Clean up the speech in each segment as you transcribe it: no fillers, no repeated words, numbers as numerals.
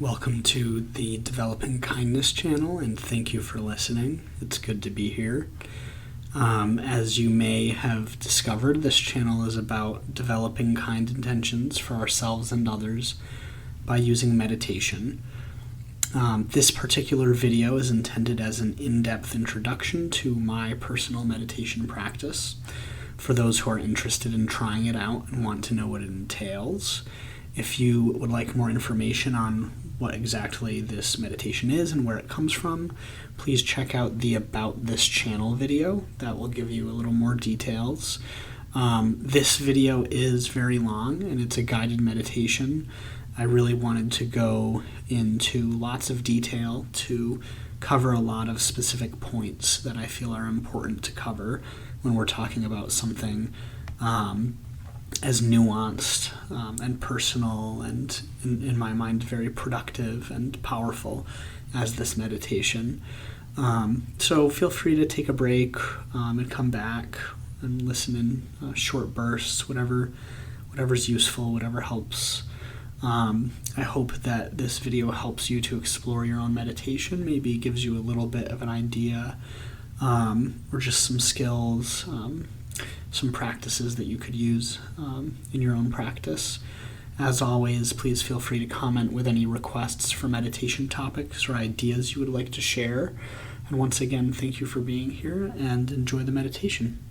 Welcome to the Developing Kindness channel, and thank you for listening. It's good to be here. As you may have discovered, this channel is about developing kind intentions for ourselves and others by using meditation. This particular video is intended as an in-depth introduction to my personal meditation practice for those who are interested in trying it out and want to know what it entails. If you would like more information on what exactly this meditation is and where it comes from, please check out the About This Channel video. That will give you a little more details. This video is very long and it's a guided meditation. I really wanted to go into lots of detail to cover a lot of specific points that I feel are important to cover when we're talking about something as nuanced and personal and, in my mind, very productive and powerful as this meditation. So feel free to take a break and come back and listen in short bursts, whatever's useful, whatever helps. I hope that this video helps you to explore your own meditation, maybe gives you a little bit of an idea or just some skills, some practices that you could use in your own practice. As always, please feel free to comment with any requests for meditation topics or ideas you would like to share. And once again, thank you for being here and enjoy the meditation.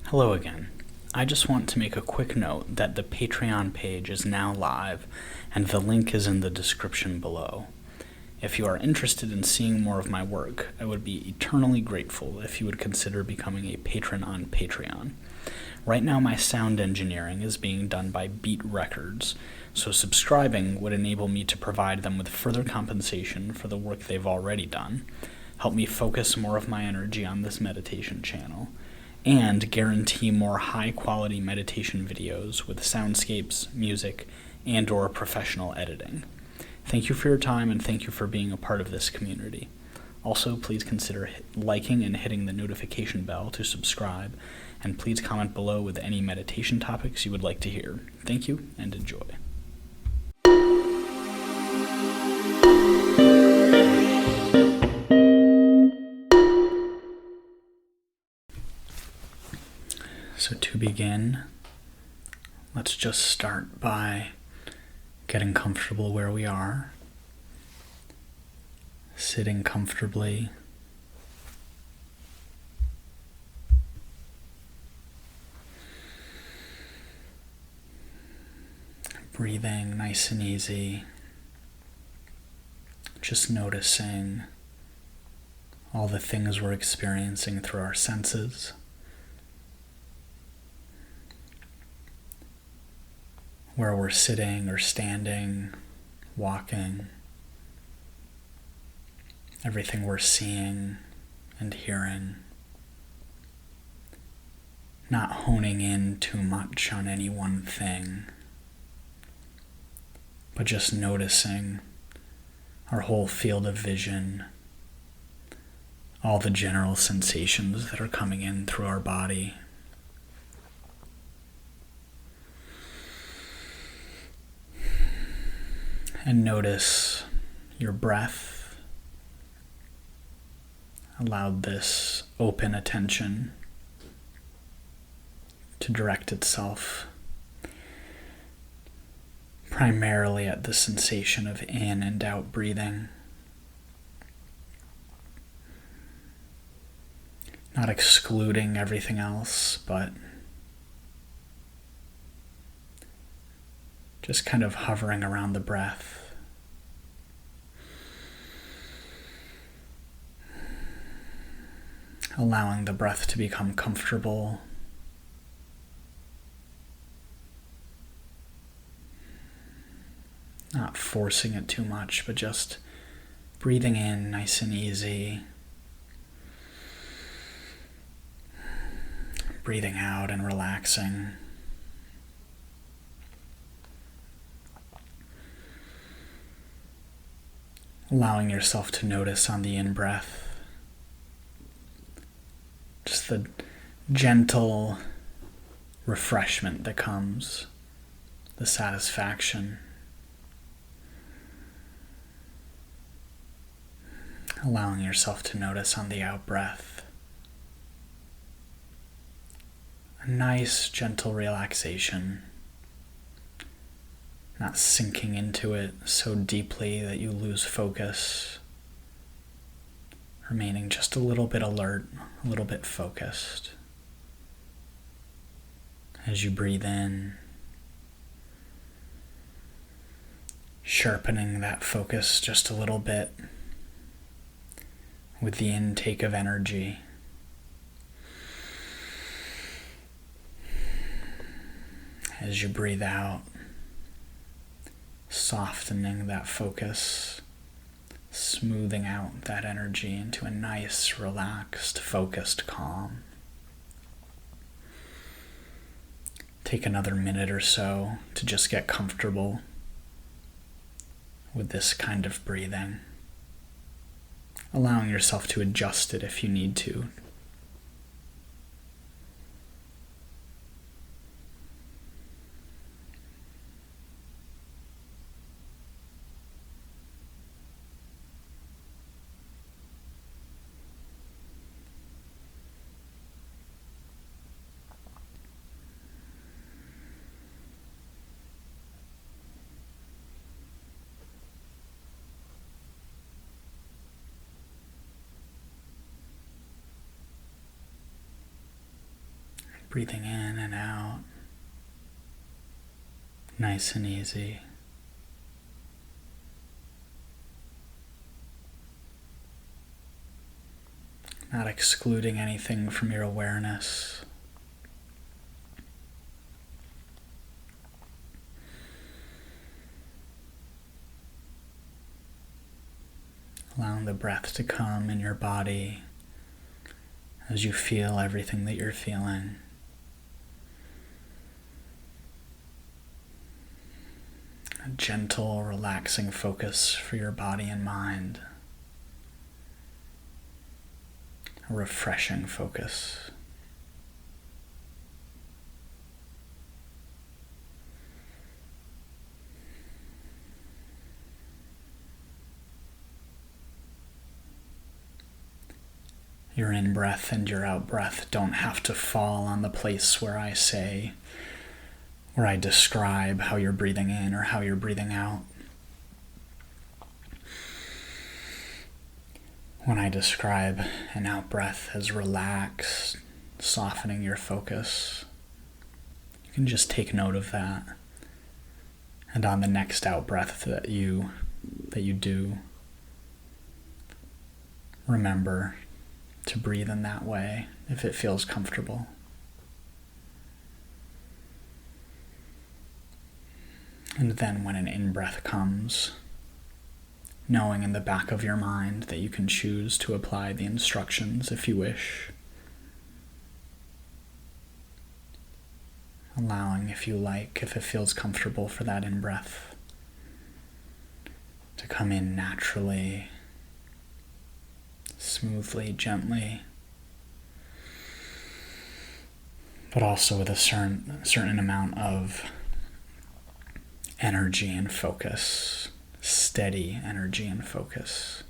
Hello again. I just want to make a quick note that the Patreon page is now live and the link is in the description below. If you are interested in seeing more of my work, I would be eternally grateful if you would consider becoming a patron on Patreon. Right now my sound engineering is being done by Beet Records, so subscribing would enable me to provide them with further compensation for the work they've already done, help me focus more of my energy on this meditation channel, and guarantee more high-quality meditation videos with soundscapes, music, and/or professional editing. Thank you for your time, and thank you for being a part of this community. Also, please consider liking and hitting the notification bell to subscribe, and please comment below with any meditation topics you would like to hear. Thank you, and enjoy. So to begin, let's just start by getting comfortable where we are, sitting comfortably, breathing nice and easy, just noticing all the things we're experiencing through our senses. Where we're sitting or standing, walking, everything we're seeing and hearing, not honing in too much on any one thing, but just noticing our whole field of vision, all the general sensations that are coming in through our body. And notice your breath. Allow this open attention to direct itself primarily at the sensation of in and out breathing. Not excluding everything else, but just kind of hovering around the breath. Allowing the breath to become comfortable. Not forcing it too much, but just breathing in nice and easy. Breathing out and relaxing. Allowing yourself to notice on the in-breath just the gentle refreshment that comes, the satisfaction. allowing yourself to notice on the out-breath a nice, gentle relaxation, not sinking into it so deeply that you lose focus, remaining just a little bit alert, a little bit focused. As you breathe in, sharpening that focus just a little bit with the intake of energy. As you breathe out, softening that focus, smoothing out that energy into a nice, relaxed, focused calm. Take another minute or so to just get comfortable with this kind of breathing, allowing yourself to adjust it if you need to. Breathing in and out, nice and easy. Not excluding anything from your awareness. Allowing the breath to come in your body as you feel everything that you're feeling. A gentle, relaxing focus for your body and mind. A refreshing focus. Your in-breath and your out-breath don't have to fall on the place where I describe how you're breathing in or how you're breathing out. When I describe an out-breath as relaxed, softening your focus, you can just take note of that. And on the next out-breath that you do, remember to breathe in that way if it feels comfortable. And then when an in-breath comes, knowing in the back of your mind that you can choose to apply the instructions if you wish. Allowing, if you like, if it feels comfortable for that in-breath to come in naturally, smoothly, gently, but also with a certain amount of energy and focus, steady energy and focus,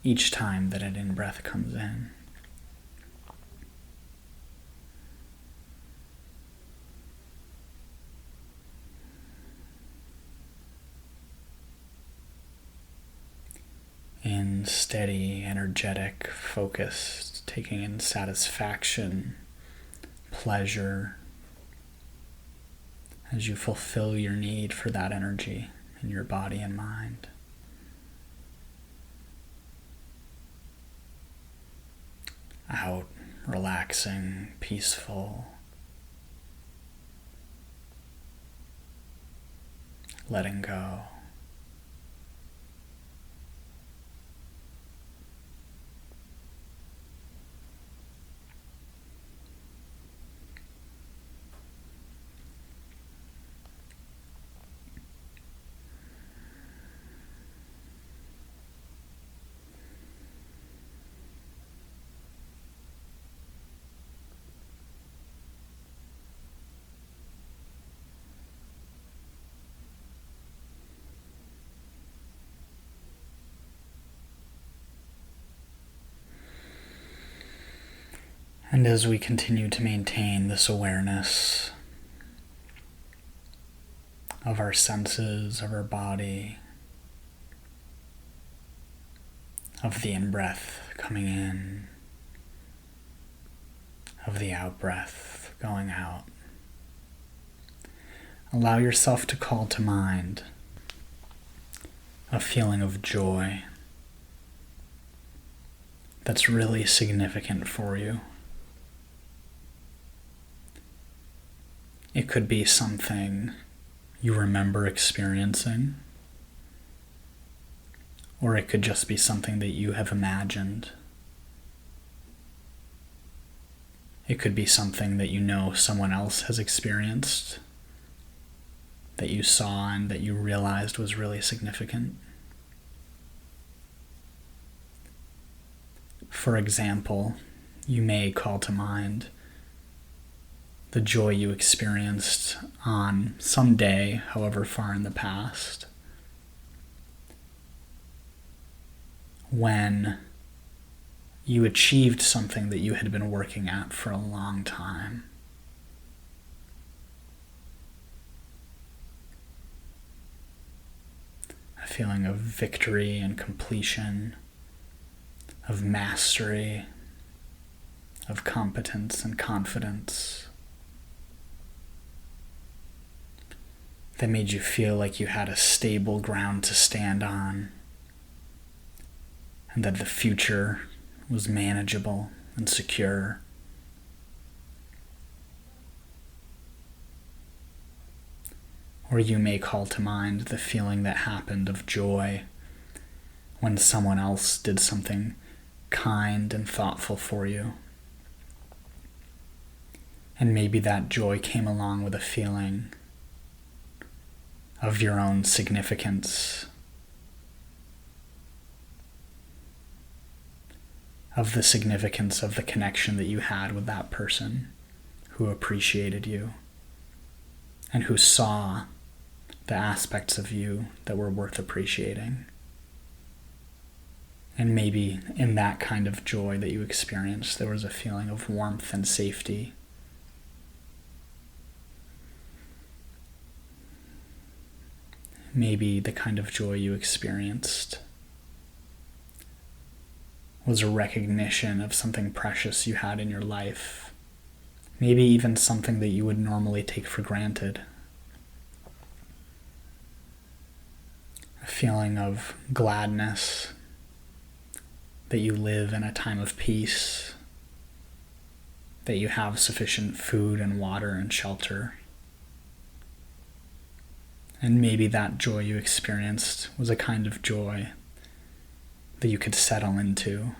each time that an in-breath comes in. In steady, energetic focus, taking in satisfaction, pleasure, as you fulfill your need for that energy in your body and mind. Out, relaxing, peaceful, letting go. And as we continue to maintain this awareness of our senses, of our body, of the in-breath coming in, of the out-breath going out, allow yourself to call to mind a feeling of joy that's really significant for you. It could be something you remember experiencing, or it could just be something that you have imagined. It could be something that you know someone else has experienced, that you saw and that you realized was really significant. For example, you may call to mind the joy you experienced on some day, however far in the past, when you achieved something that you had been working at for a long time. A feeling of victory and completion, of mastery, of competence and confidence, that made you feel like you had a stable ground to stand on, and that the future was manageable and secure. Or you may call to mind the feeling that happened of joy when someone else did something kind and thoughtful for you. And maybe that joy came along with a feeling of your own significance, of the significance of the connection that you had with that person who appreciated you and who saw the aspects of you that were worth appreciating. And maybe in that kind of joy that you experienced, there was a feeling of warmth and safety. Maybe the kind of joy you experienced was a recognition of something precious you had in your life. Maybe even something that you would normally take for granted. A feeling of gladness that you live in a time of peace, that you have sufficient food and water and shelter. And maybe that joy you experienced was a kind of joy that you could settle into.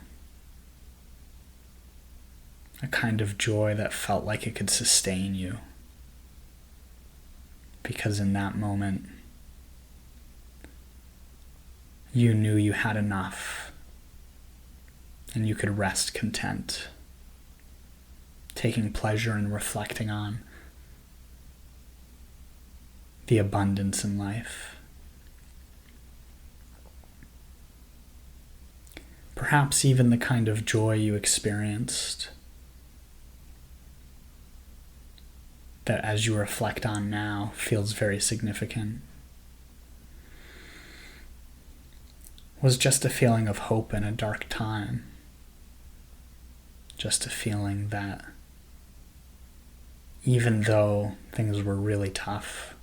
A kind of joy that felt like it could sustain you. Because in that moment, you knew you had enough and you could rest content, taking pleasure in reflecting on the abundance in life. Perhaps even the kind of joy you experienced that, as you reflect on now, feels very significant, was just a feeling of hope in a dark time. Just a feeling that even though things were really tough,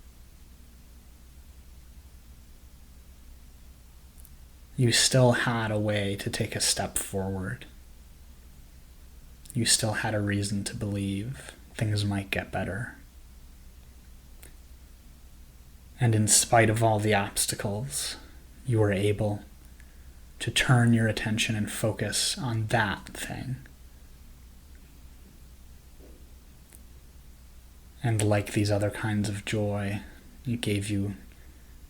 you still had a way to take a step forward. You still had a reason to believe things might get better. And in spite of all the obstacles, you were able to turn your attention and focus on that thing. And like these other kinds of joy, it gave you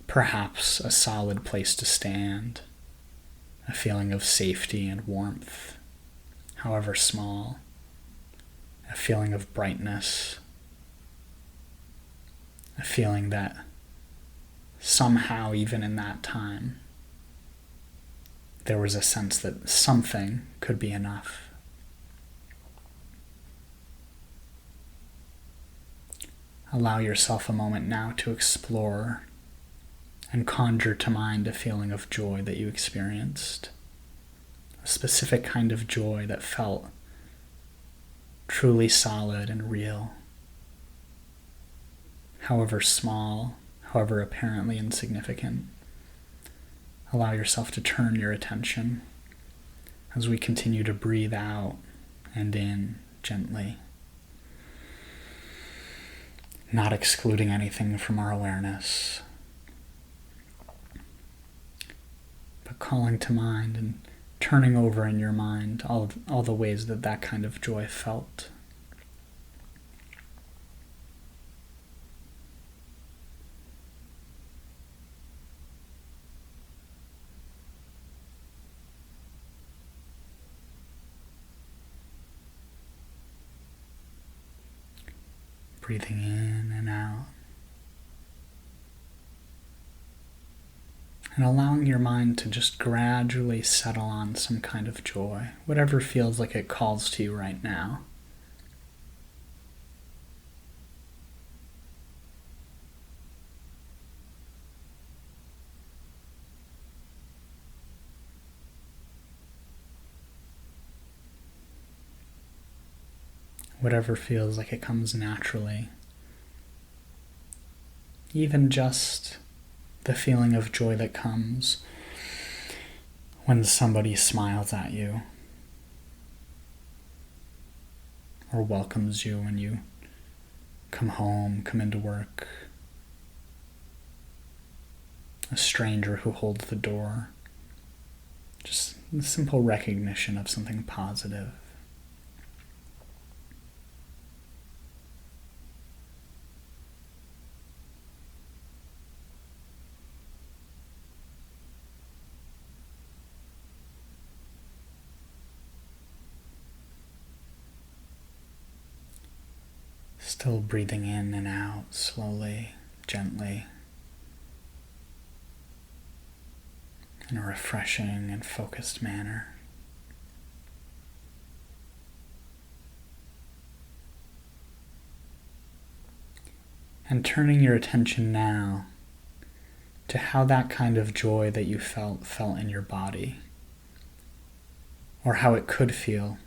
perhaps a solid place to stand, a feeling of safety and warmth, however small, a feeling of brightness, a feeling that somehow, even in that time, there was a sense that something could be enough. allow yourself a moment now to explore and conjure to mind a feeling of joy that you experienced. A specific kind of joy that felt truly solid and real. However small, however apparently insignificant. Allow yourself to turn your attention as we continue to breathe out and in gently, not excluding anything from our awareness, but calling to mind and turning over in your mind all the ways that that kind of joy felt. Breathing in and out. And allowing your mind to just gradually settle on some kind of joy, whatever feels like it calls to you right now. Whatever feels like it comes naturally. Even just the feeling of joy that comes when somebody smiles at you or welcomes you when you come home, come into work. A stranger who holds the door. Just the simple recognition of something positive. Still breathing in and out slowly, gently, in a refreshing and focused manner. And turning your attention now to how that kind of joy that you felt in your body, or how it could feel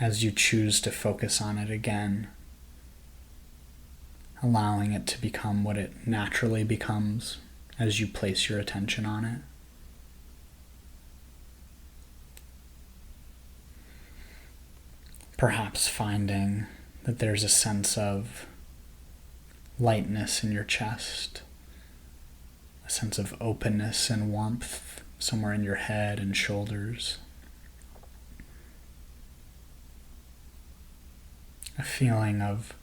as you choose to focus on it again, allowing it to become what it naturally becomes as you place your attention on it. Perhaps finding that there's a sense of lightness in your chest, a sense of openness and warmth somewhere in your head and shoulders. A feeling of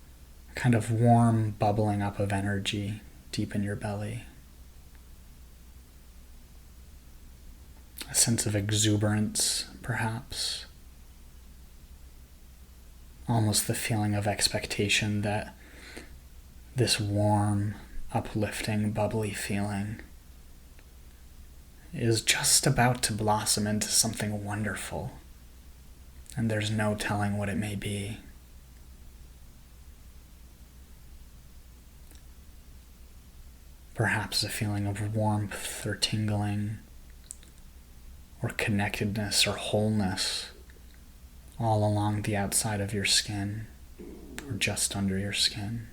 kind of warm bubbling up of energy deep in your belly. A sense of exuberance, perhaps. Almost the feeling of expectation that this warm, uplifting, bubbly feeling is just about to blossom into something wonderful, and there's no telling what it may be. Perhaps a feeling of warmth or tingling or connectedness or wholeness all along the outside of your skin or just under your skin.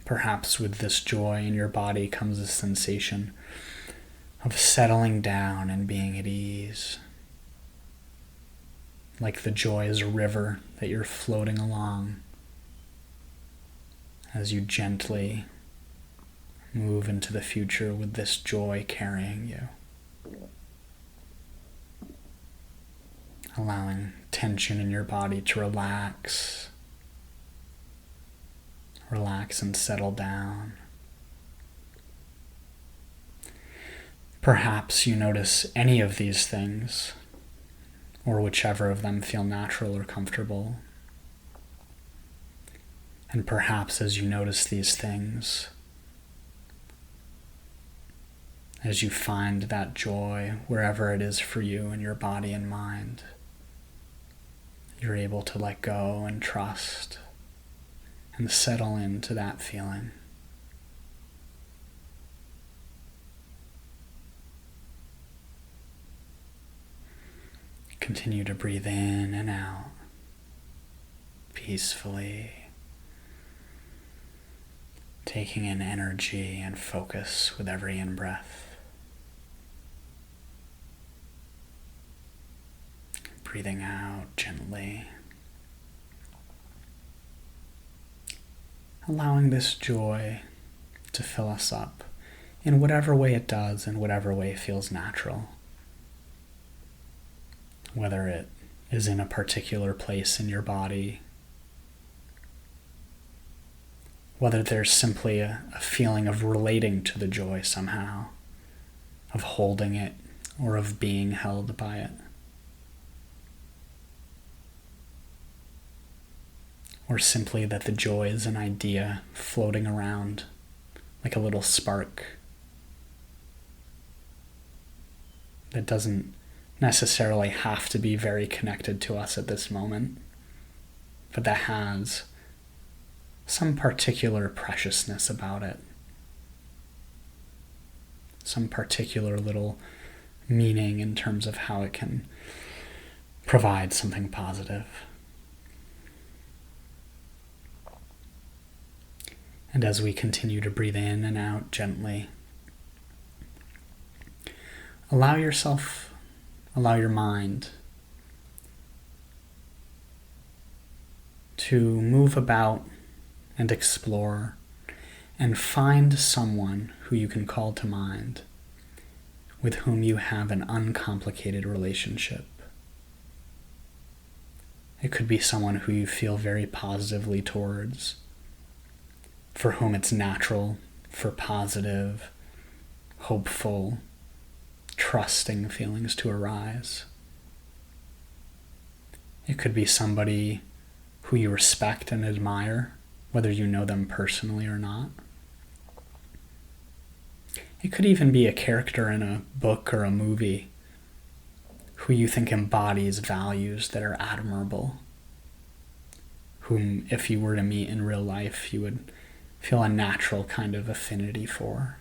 Perhaps with this joy in your body comes a sensation of settling down and being at ease. Like the joy is a river that you're floating along as you gently move into the future with this joy carrying you. Allowing tension in your body to relax and settle down. Perhaps you notice any of these things, or whichever of them feel natural or comfortable. And perhaps as you notice these things, as you find that joy wherever it is for you in your body and mind, you're able to let go and trust and settle into that feeling. Continue to breathe in and out peacefully, taking in energy and focus with every in-breath. Breathing out gently. Allowing this joy to fill us up in whatever way it does, in whatever way feels natural. Whether it is in a particular place in your body, whether there's simply a feeling of relating to the joy somehow, of holding it, or of being held by it. Or simply that the joy is an idea floating around like a little spark that doesn't necessarily have to be very connected to us at this moment, but that has some particular preciousness about it, some particular little meaning in terms of how it can provide something positive. And as we continue to breathe in and out gently, allow your mind to move about and explore and find someone who you can call to mind with whom you have an uncomplicated relationship. It could be someone who you feel very positively towards, for whom it's natural for positive, hopeful, trusting feelings to arise. It could be somebody who you respect and admire, whether you know them personally or not. It could even be a character in a book or a movie who you think embodies values that are admirable, whom, if you were to meet in real life, you would feel a natural kind of affinity for.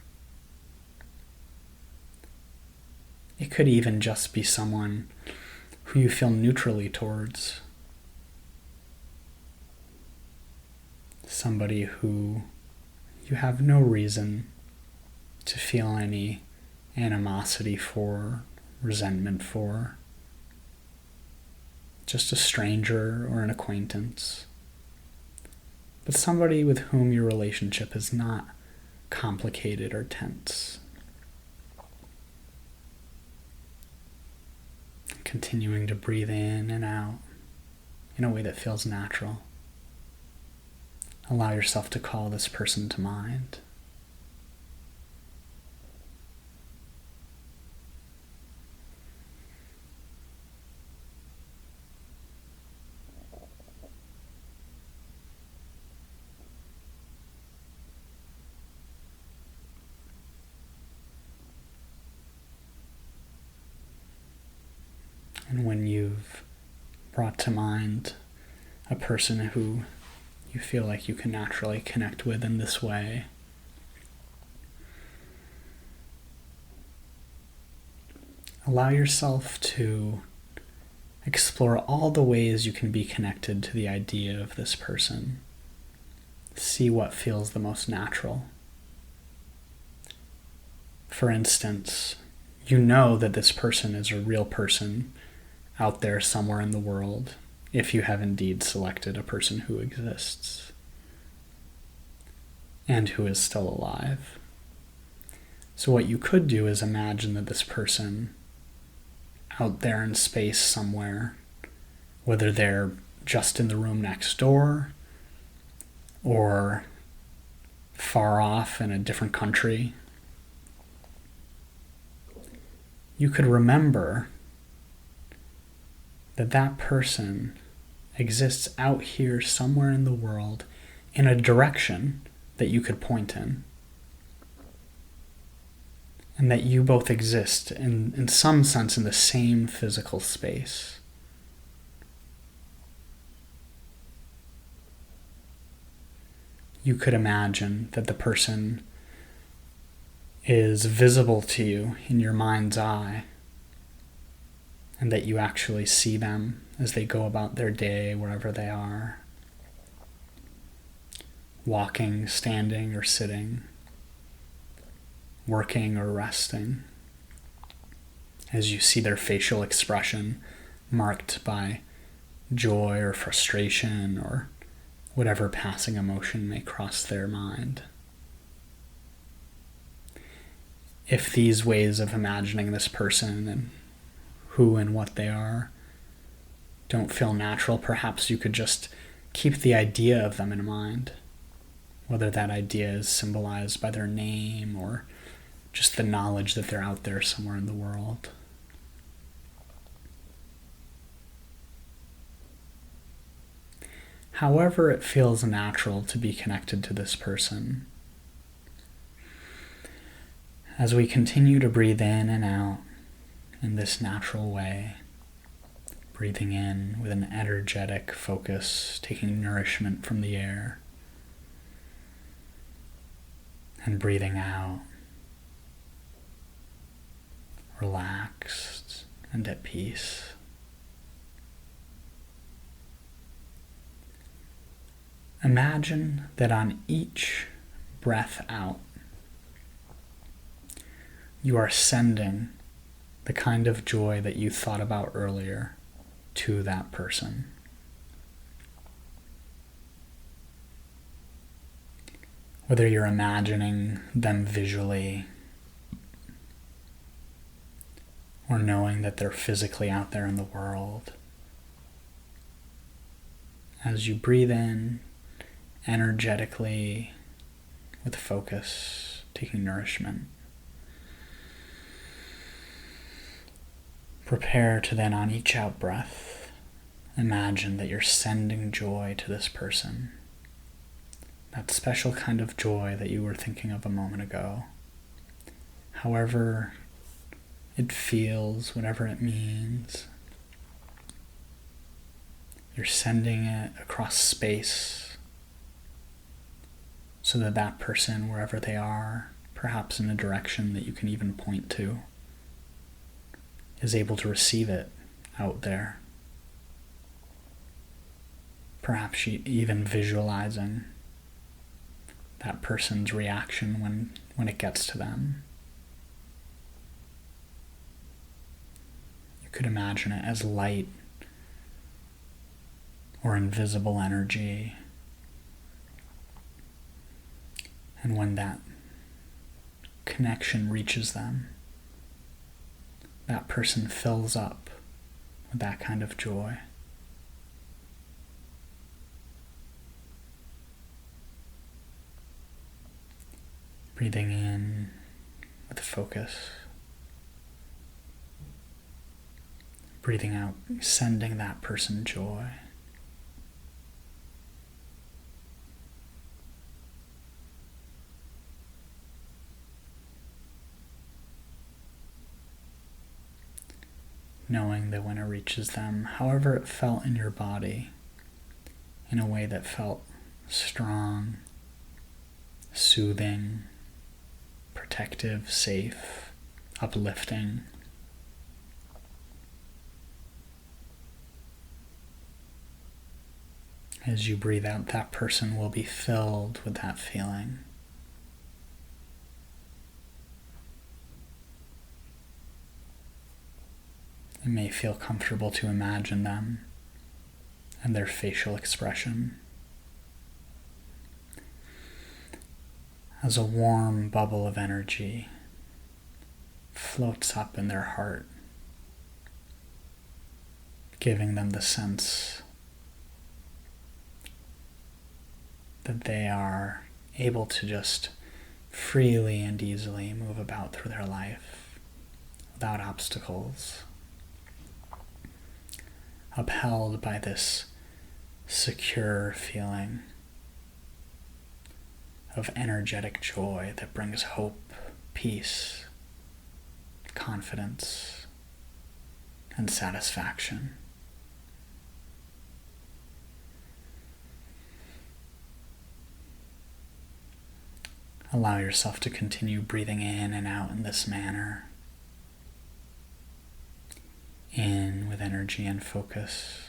It could even just be someone who you feel neutrally towards. Somebody who you have no reason to feel any animosity for, resentment for. Just a stranger or an acquaintance. But somebody with whom your relationship is not complicated or tense. Continuing to breathe in and out in a way that feels natural. Allow yourself to call this person to mind. And when you've brought to mind a person who you feel like you can naturally connect with in this way, allow yourself to explore all the ways you can be connected to the idea of this person. See what feels the most natural. For instance, you know that this person is a real person out there somewhere in the world, if you have indeed selected a person who exists and who is still alive. So what you could do is imagine that this person out there in space somewhere, whether they're just in the room next door or far off in a different country, you could remember that that person exists out here somewhere in the world in a direction that you could point in. and that you both exist in some sense in the same physical space. You could imagine that the person is visible to you in your mind's eye, and that you actually see them as they go about their day wherever they are, walking, standing, or sitting, working or resting, as you see their facial expression marked by joy or frustration or whatever passing emotion may cross their mind. If these ways of imagining this person and who and what they are don't feel natural, perhaps you could just keep the idea of them in mind, whether that idea is symbolized by their name or just the knowledge that they're out there somewhere in the world. However it feels natural to be connected to this person, as we continue to breathe in and out in this natural way, breathing in with an energetic focus, taking nourishment from the air, and breathing out, relaxed and at peace. Imagine that on each breath out, you are sending the kind of joy that you thought about earlier to that person. Whether you're imagining them visually or knowing that they're physically out there in the world, as you breathe in energetically with focus, taking nourishment, prepare to then on each out breath, imagine that you're sending joy to this person. That special kind of joy that you were thinking of a moment ago. However it feels, whatever it means, you're sending it across space so that that person, wherever they are, perhaps in a direction that you can even point to, is able to receive it out there. Perhaps even visualizing that person's reaction when it gets to them. You could imagine it as light or invisible energy. And when that connection reaches them, that person fills up with that kind of joy. Breathing in with focus. Breathing out, sending that person joy. Knowing that when it reaches them, however it felt in your body, in a way that felt strong, soothing, protective, safe, uplifting, as you breathe out, that person will be filled with that feeling. It may feel comfortable to imagine them and their facial expression as a warm bubble of energy floats up in their heart, giving them the sense that they are able to just freely and easily move about through their life without obstacles, upheld by this secure feeling of energetic joy that brings hope, peace, confidence and satisfaction. Allow yourself to continue breathing in and out in this manner. In with energy and focus.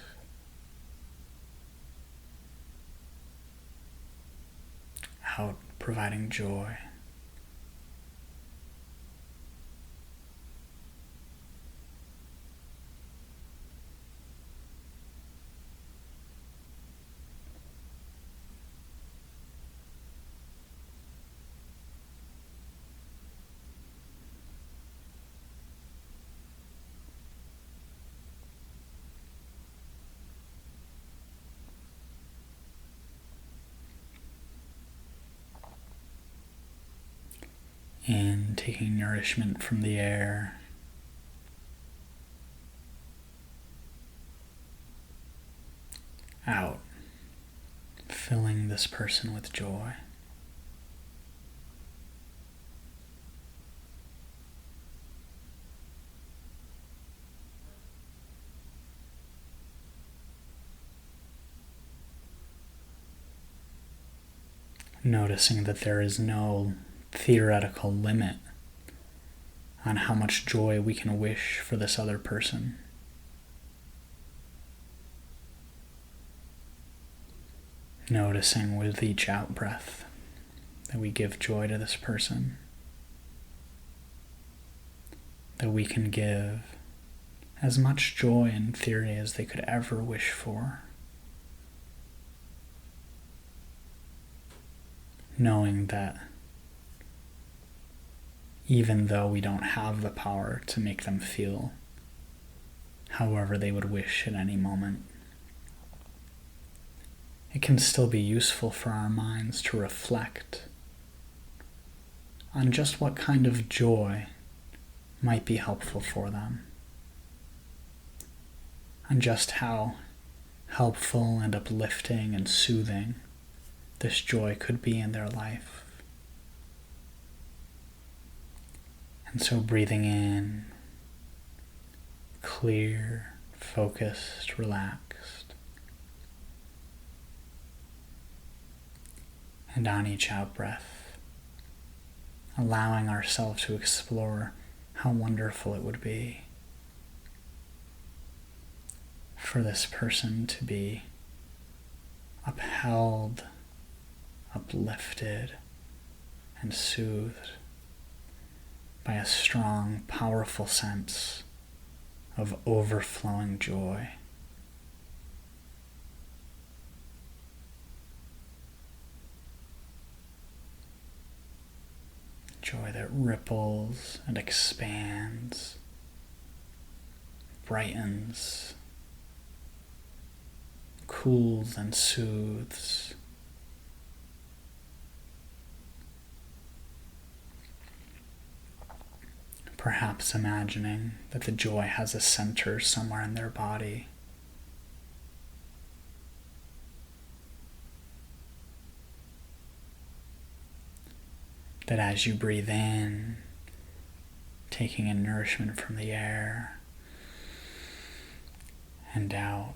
Out, providing joy. In, taking nourishment from the air. Out, filling this person with joy. Noticing that there is no theoretical limit on how much joy we can wish for this other person. Noticing with each out breath that we give joy to this person, that we can give as much joy in theory as they could ever wish for. Knowing that even though we don't have the power to make them feel however they would wish at any moment, it can still be useful for our minds to reflect on just what kind of joy might be helpful for them, on just how helpful and uplifting and soothing this joy could be in their life. And so breathing in, clear, focused, relaxed. And on each out breath, allowing ourselves to explore how wonderful it would be for this person to be upheld, uplifted, and soothed by a strong, powerful sense of overflowing joy. Joy that ripples and expands, brightens, cools and soothes. Perhaps imagining that the joy has a center somewhere in their body. That as you breathe in, taking in nourishment from the air, and out,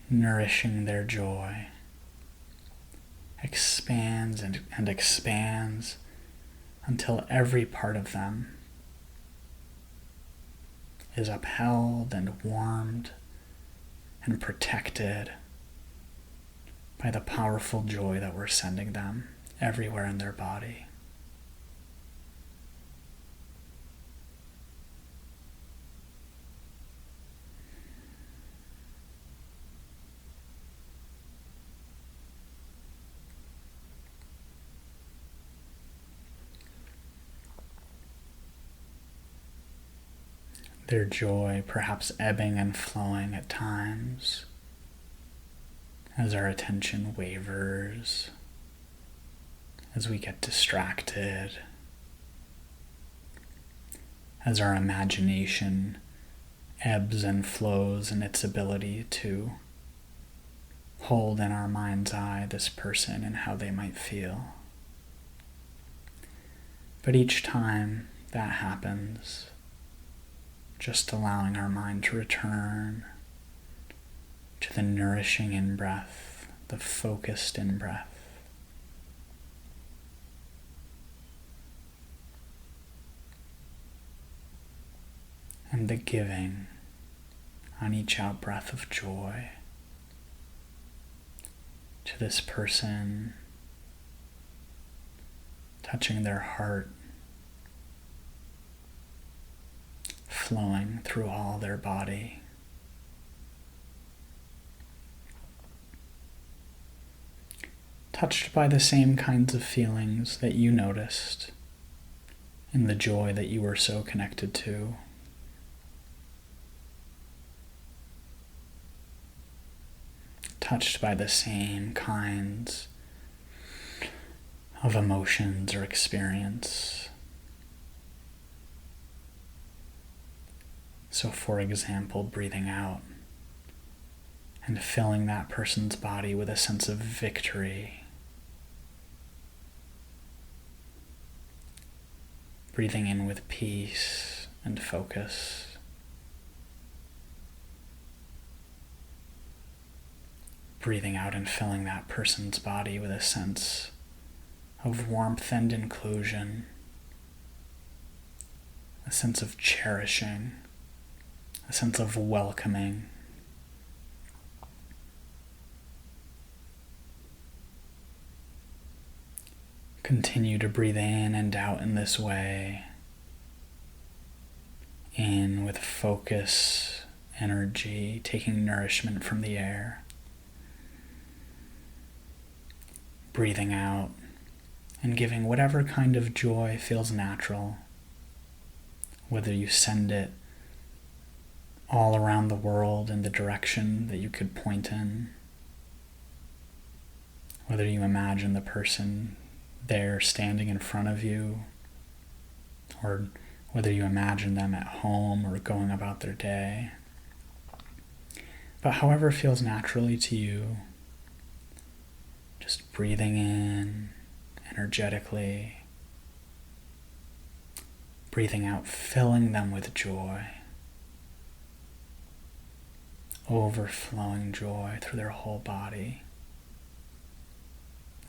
nourishing their joy, expands and expands until every part of them is upheld and warmed and protected by the powerful joy that we're sending them everywhere in their body. Their joy perhaps ebbing and flowing at times as our attention wavers, as we get distracted, as our imagination ebbs and flows in its ability to hold in our mind's eye this person and how they might feel. But each time that happens, just allowing our mind to return to the nourishing in-breath, the focused in-breath. And the giving on each out-breath of joy to this person, touching their heart, flowing through all their body. Touched by the same kinds of feelings that you noticed in the joy that you were so connected to. Touched by the same kinds of emotions or experience. So, for example, breathing out and filling that person's body with a sense of victory. Breathing in with peace and focus. Breathing out and filling that person's body with a sense of warmth and inclusion, a sense of cherishing, a sense of welcoming. Continue to breathe in and out in this way. In with focus, energy, taking nourishment from the air. Breathing out and giving whatever kind of joy feels natural, whether you send it all around the world in the direction that you could point in, whether you imagine the person there standing in front of you, or whether you imagine them at home or going about their day. But however feels naturally to you, just breathing in energetically, breathing out, filling them with joy, overflowing joy through their whole body,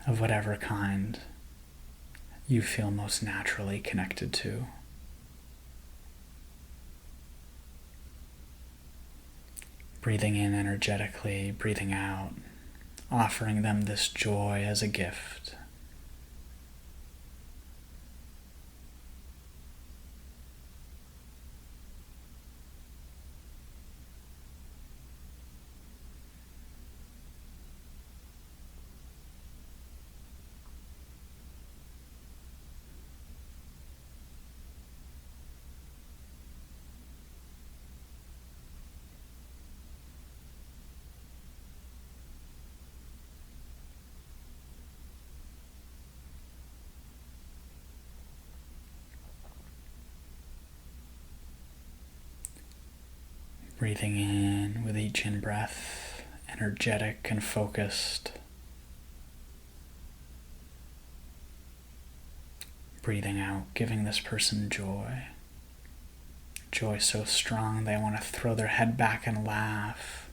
of whatever kind you feel most naturally connected to. Breathing in energetically, breathing out, offering them this joy as a gift. Breathing in with each in-breath, energetic and focused. Breathing out, giving this person joy. Joy so strong they want to throw their head back and laugh.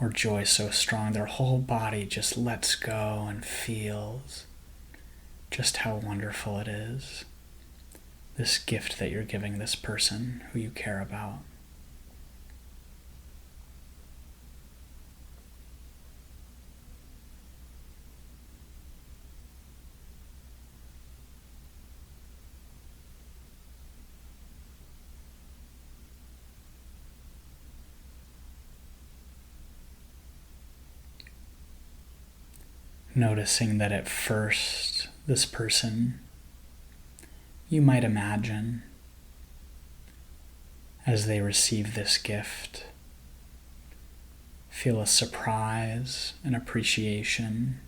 Or joy so strong their whole body just lets go and feels just how wonderful it is. This gift that you're giving this person who you care about. Noticing that at first, this person, you might imagine, as they receive this gift, feel a surprise, an appreciation,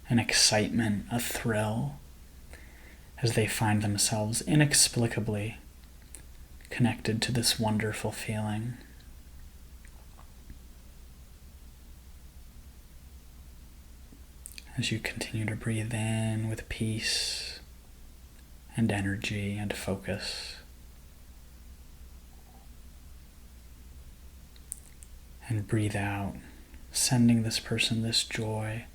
an excitement, a thrill, as they find themselves inexplicably connected to this wonderful feeling. as you continue to breathe in with peace and energy and focus. And breathe out, sending this person this joy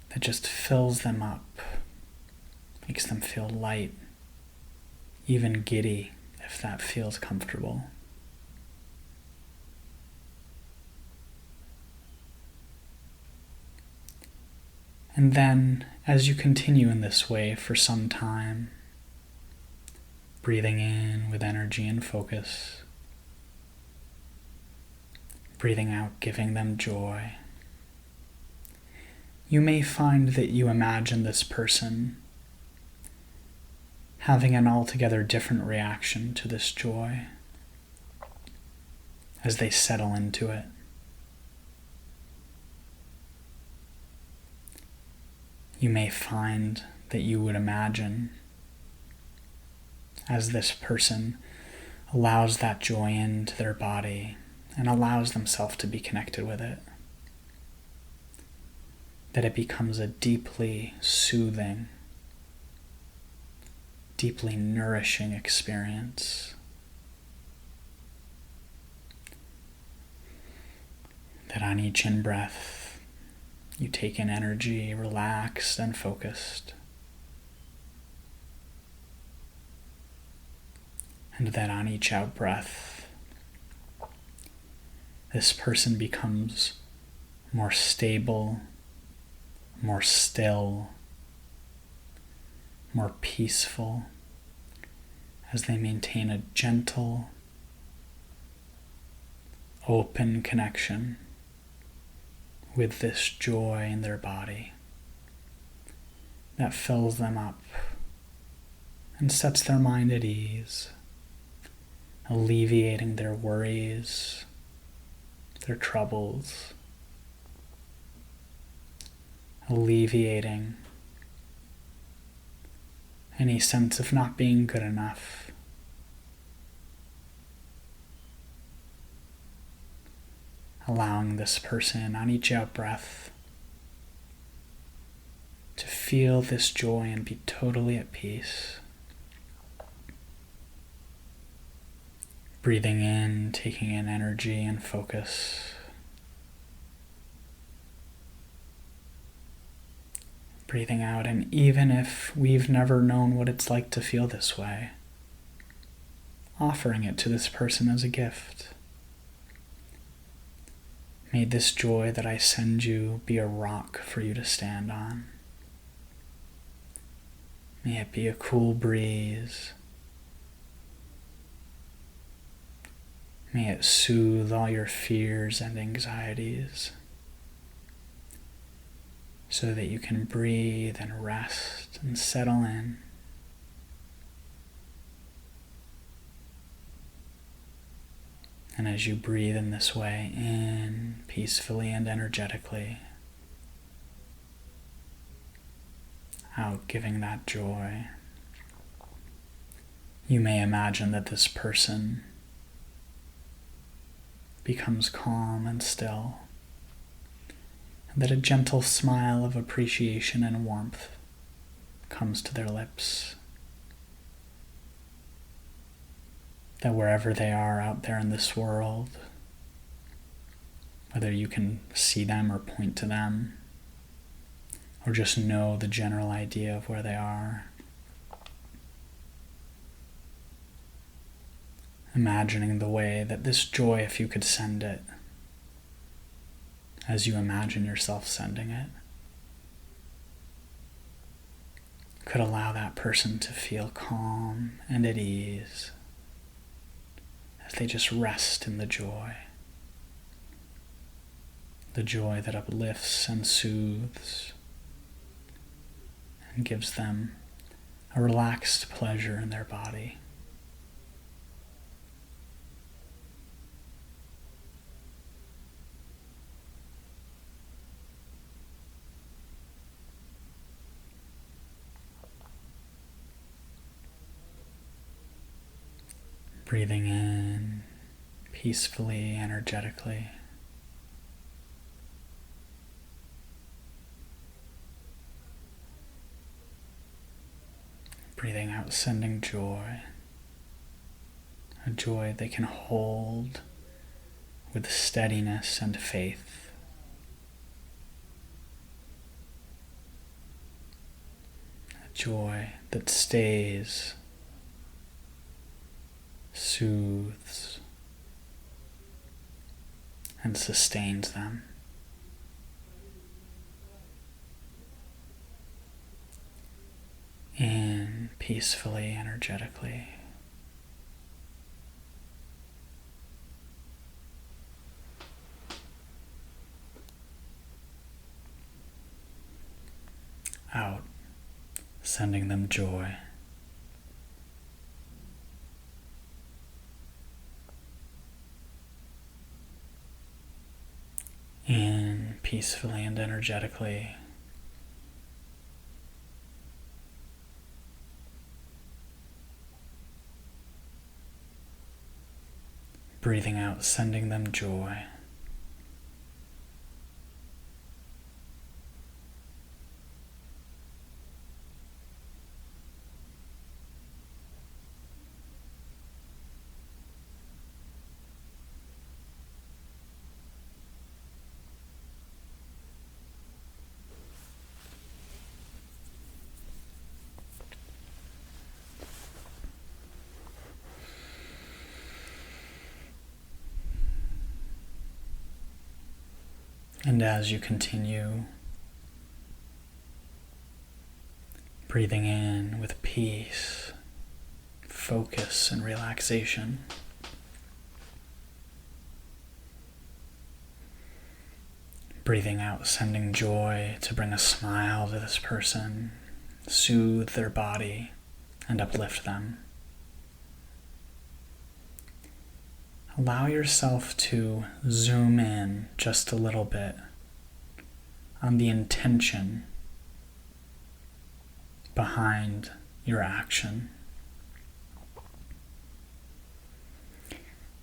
that just fills them up, makes them feel light, even giddy if that feels comfortable. And then, as you continue in this way for some time, breathing in with energy and focus, breathing out, giving them joy, you may find that you imagine this person having an altogether different reaction to this joy as they settle into it. You may find that you would imagine, as this person allows that joy into their body and allows themselves to be connected with it, that it becomes a deeply soothing, deeply nourishing experience. That on each in-breath, you take in energy, relaxed and focused. And that on each out-breath, this person becomes more stable, more still, more peaceful, as they maintain a gentle, open connection with this joy in their body that fills them up and sets their mind at ease, alleviating their worries, their troubles, alleviating any sense of not being good enough. Allowing this person on each out-breath to feel this joy and be totally at peace. Breathing in, taking in energy and focus. Breathing out, and even if we've never known what it's like to feel this way, offering it to this person as a gift. May this joy that I send you be a rock for you to stand on. May it be a cool breeze. May it soothe all your fears and anxieties so that you can breathe and rest and settle in. And as you breathe in this way, in peacefully and energetically, out giving that joy, you may imagine that this person becomes calm and still, and that a gentle smile of appreciation and warmth comes to their lips. That wherever they are out there in this world, whether you can see them or point to them, or just know the general idea of where they are, imagining the way that this joy, if you could send it, as you imagine yourself sending it, could allow that person to feel calm and at ease, as they just rest in the joy that uplifts and soothes and gives them a relaxed pleasure in their body. Breathing in peacefully, energetically. Breathing out, sending joy. A joy they can hold with steadiness and faith. A joy that stays, soothes, and sustains them. In peacefully, energetically. Out, sending them joy. In peacefully and energetically. Breathing out, sending them joy. And as you continue breathing in with peace, focus, and relaxation, breathing out, sending joy to bring a smile to this person, soothe their body, and uplift them. Allow yourself to zoom in just a little bit on the intention behind your action.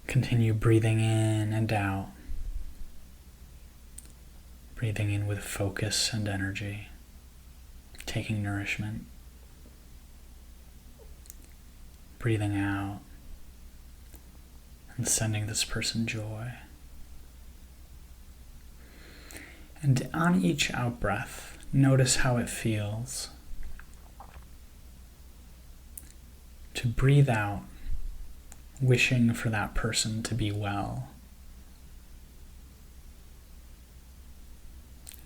Continue breathing in and out, breathing in with focus and energy, taking nourishment, breathing out, and sending this person joy. And on each out-breath, notice how it feels to breathe out, wishing for that person to be well.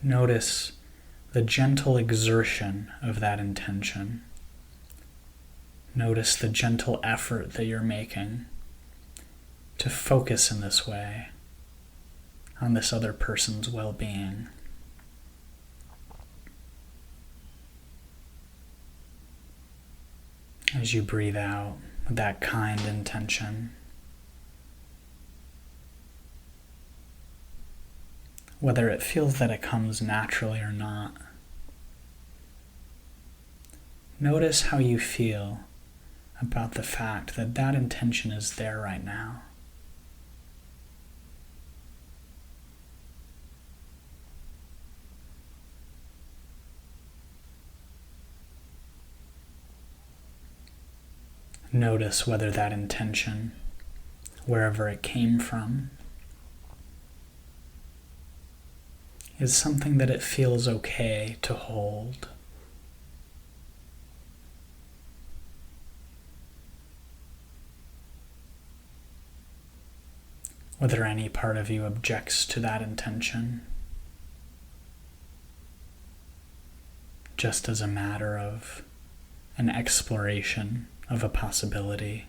Notice the gentle exertion of that intention. Notice the gentle effort that you're making to focus in this way on this other person's well-being. As you breathe out with that kind intention, whether it feels that it comes naturally or not, notice how you feel about the fact that that intention is there right now. Notice whether that intention, wherever it came from, is something that it feels okay to hold. Whether any part of you objects to that intention, just as a matter of an exploration of a possibility,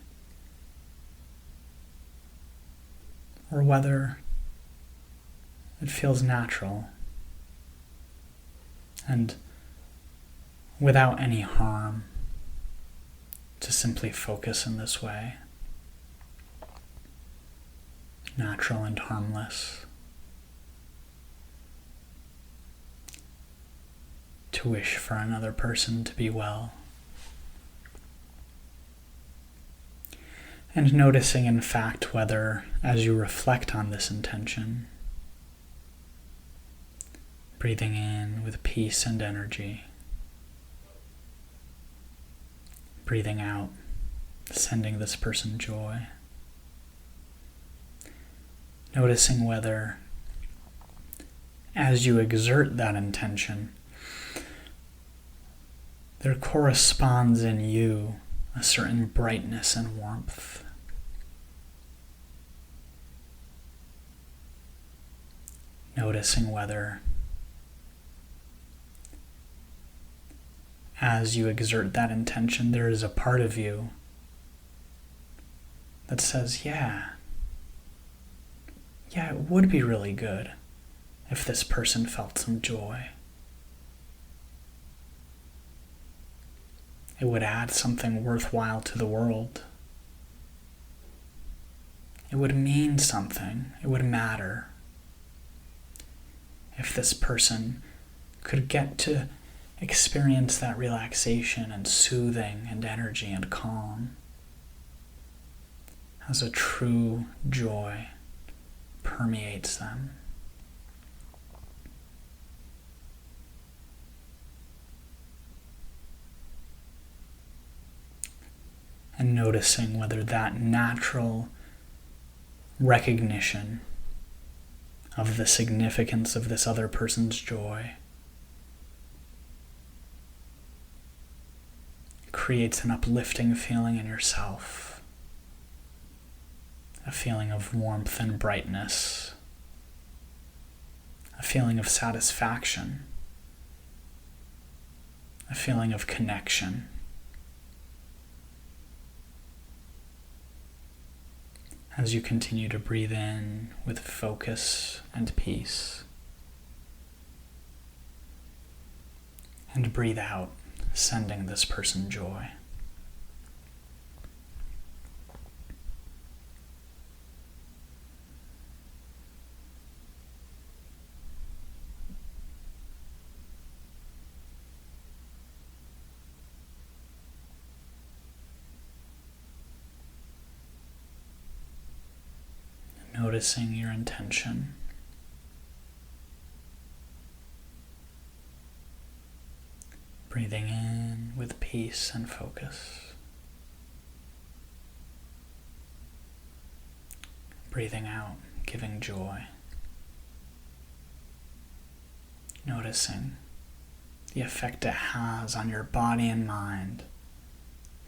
or whether it feels natural and without any harm to simply focus in this way, natural and harmless, to wish for another person to be well. And noticing, in fact, whether, as you reflect on this intention, breathing in with peace and energy, Breathing out, sending this person joy. Noticing whether, as you exert that intention, there corresponds in you a certain brightness and warmth. Noticing whether, as you exert that intention, there is a part of you that says, yeah, it would be really good if this person felt some joy. It would add something worthwhile to the world. It would mean something. It would matter if this person could get to experience that relaxation and soothing and energy and calm as a true joy permeates them. And noticing whether that natural recognition of the significance of this other person's joy creates an uplifting feeling in yourself, a feeling of warmth and brightness, a feeling of satisfaction, a feeling of connection. As you continue to breathe in with focus and peace, and breathe out, sending this person joy. Noticing your intention. Breathing in with peace and focus. Breathing out, giving joy. Noticing the effect it has on your body and mind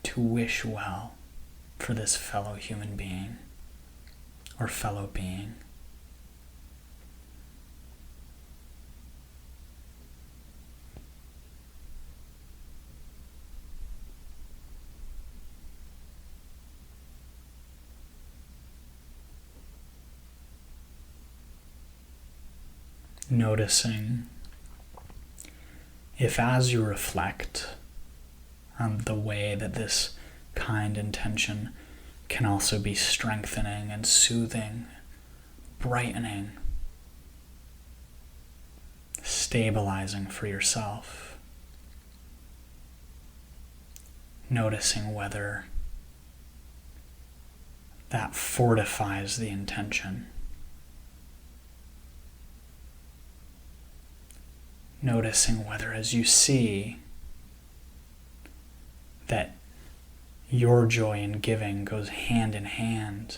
to wish well for this fellow human being or fellow being. Noticing if, as you reflect on the way that this kind intention can also be strengthening and soothing, brightening, stabilizing for yourself, noticing whether that fortifies the intention. Noticing whether, as you see that your joy in giving goes hand in hand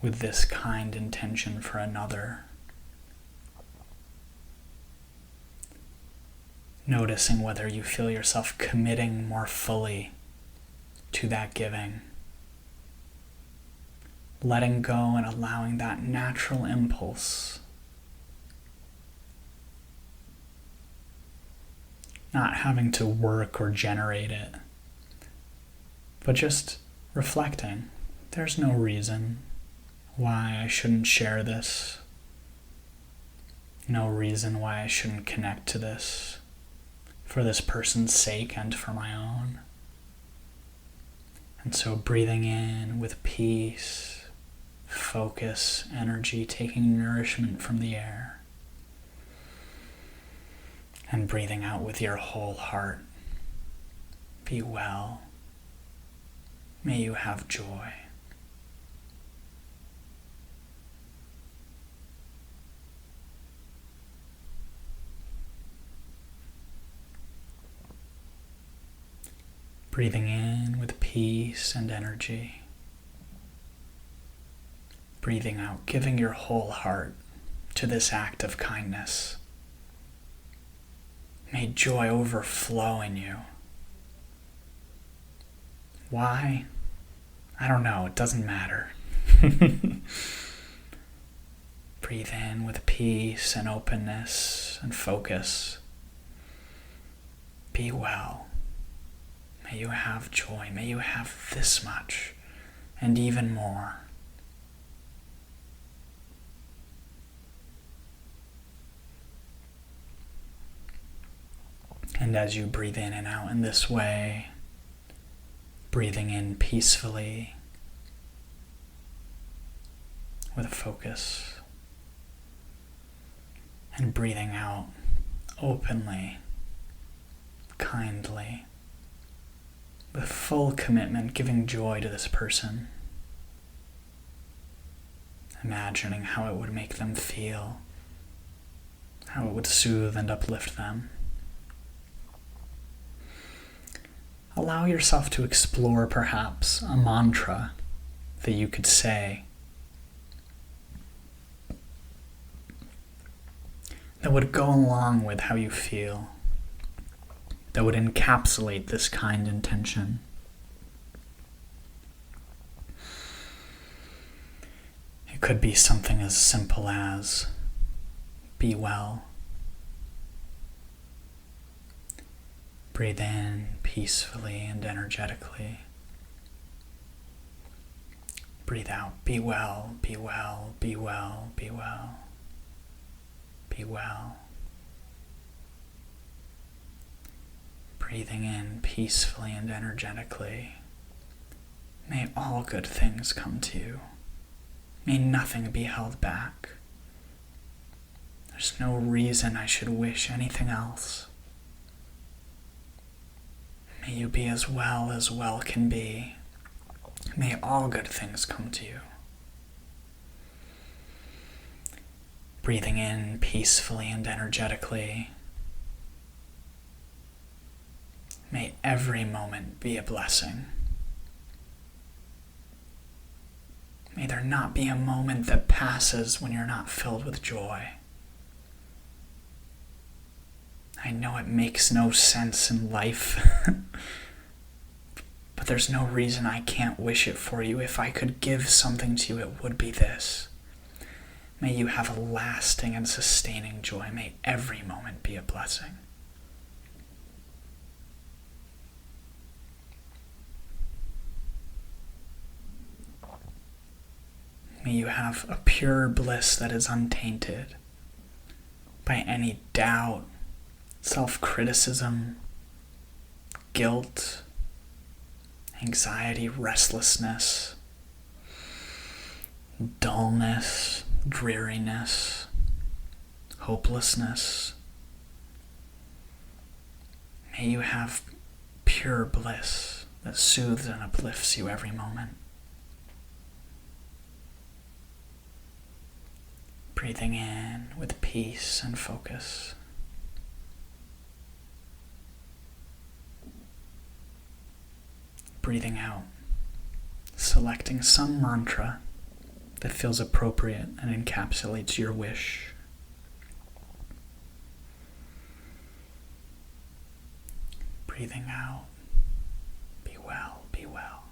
with this kind intention for another. Noticing whether you feel yourself committing more fully to that giving. Letting go and allowing that natural impulse. Not having to work or generate it, but just reflecting. There's no reason why I shouldn't share this. No reason why I shouldn't connect to this for this person's sake and for my own. And so breathing in with peace, focus, energy, taking nourishment from the air. And breathing out with your whole heart. Be well. May you have joy. Breathing in with peace and energy. Breathing out, giving your whole heart to this act of kindness. May joy overflow in you. Why? I don't know, it doesn't matter. Breathe in with peace and openness and focus. Be well. May you have joy. May you have this much and even more. And as you breathe in and out in this way, breathing in peacefully with a focus, and breathing out openly, kindly, with full commitment, giving joy to this person, imagining how it would make them feel, how it would soothe and uplift them. Allow yourself to explore perhaps a mantra that you could say that would go along with how you feel, that would encapsulate this kind intention. It could be something as simple as, be well. Breathe in peacefully and energetically. Breathe out, be well, be well, be well, be well, be well. Breathing in peacefully and energetically. May all good things come to you. May nothing be held back. There's no reason I should wish anything else. May you be as well can be. May all good things come to you. Breathing in peacefully and energetically. May every moment be a blessing. May there not be a moment that passes when you're not filled with joy. I know it makes no sense in life, but there's no reason I can't wish it for you. If I could give something to you, it would be this. May you have a lasting and sustaining joy. May every moment be a blessing. May you have a pure bliss that is untainted by any doubt, self-criticism, guilt, anxiety, restlessness, dullness, dreariness, hopelessness. May you have pure bliss that soothes and uplifts you every moment. Breathing in with peace and focus. Breathing out, selecting some mantra that feels appropriate and encapsulates your wish. Breathing out, be well, be well.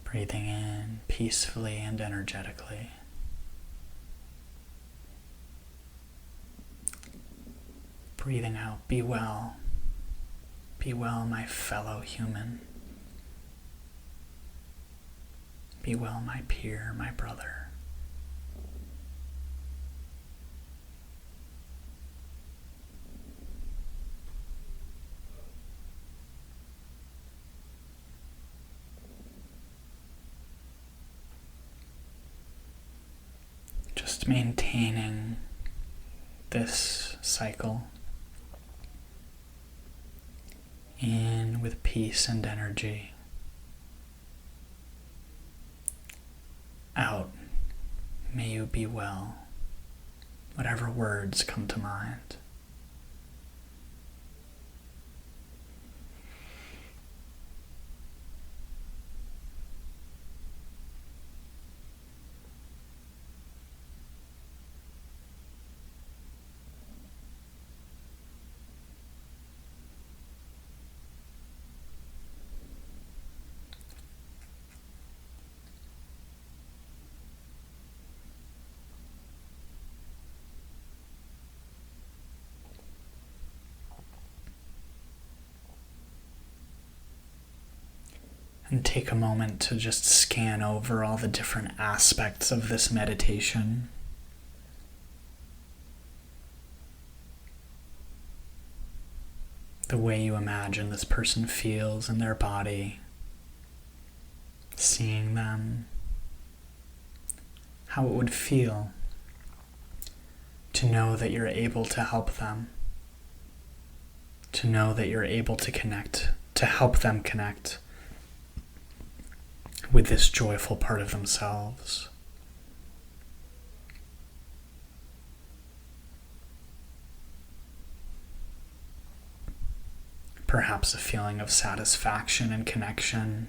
Breathing in peacefully and energetically. Breathing out, be well. Be well, my fellow human. Be well, my peer, my brother. Just maintaining this cycle in with peace and energy, out, may you be well. Whatever words come to mind. And take a moment to just scan over all the different aspects of this meditation. The way you imagine this person feels in their body, seeing them, how it would feel to know that you're able to help them, to know that you're able to connect, to help them connect with this joyful part of themselves. Perhaps a feeling of satisfaction and connection.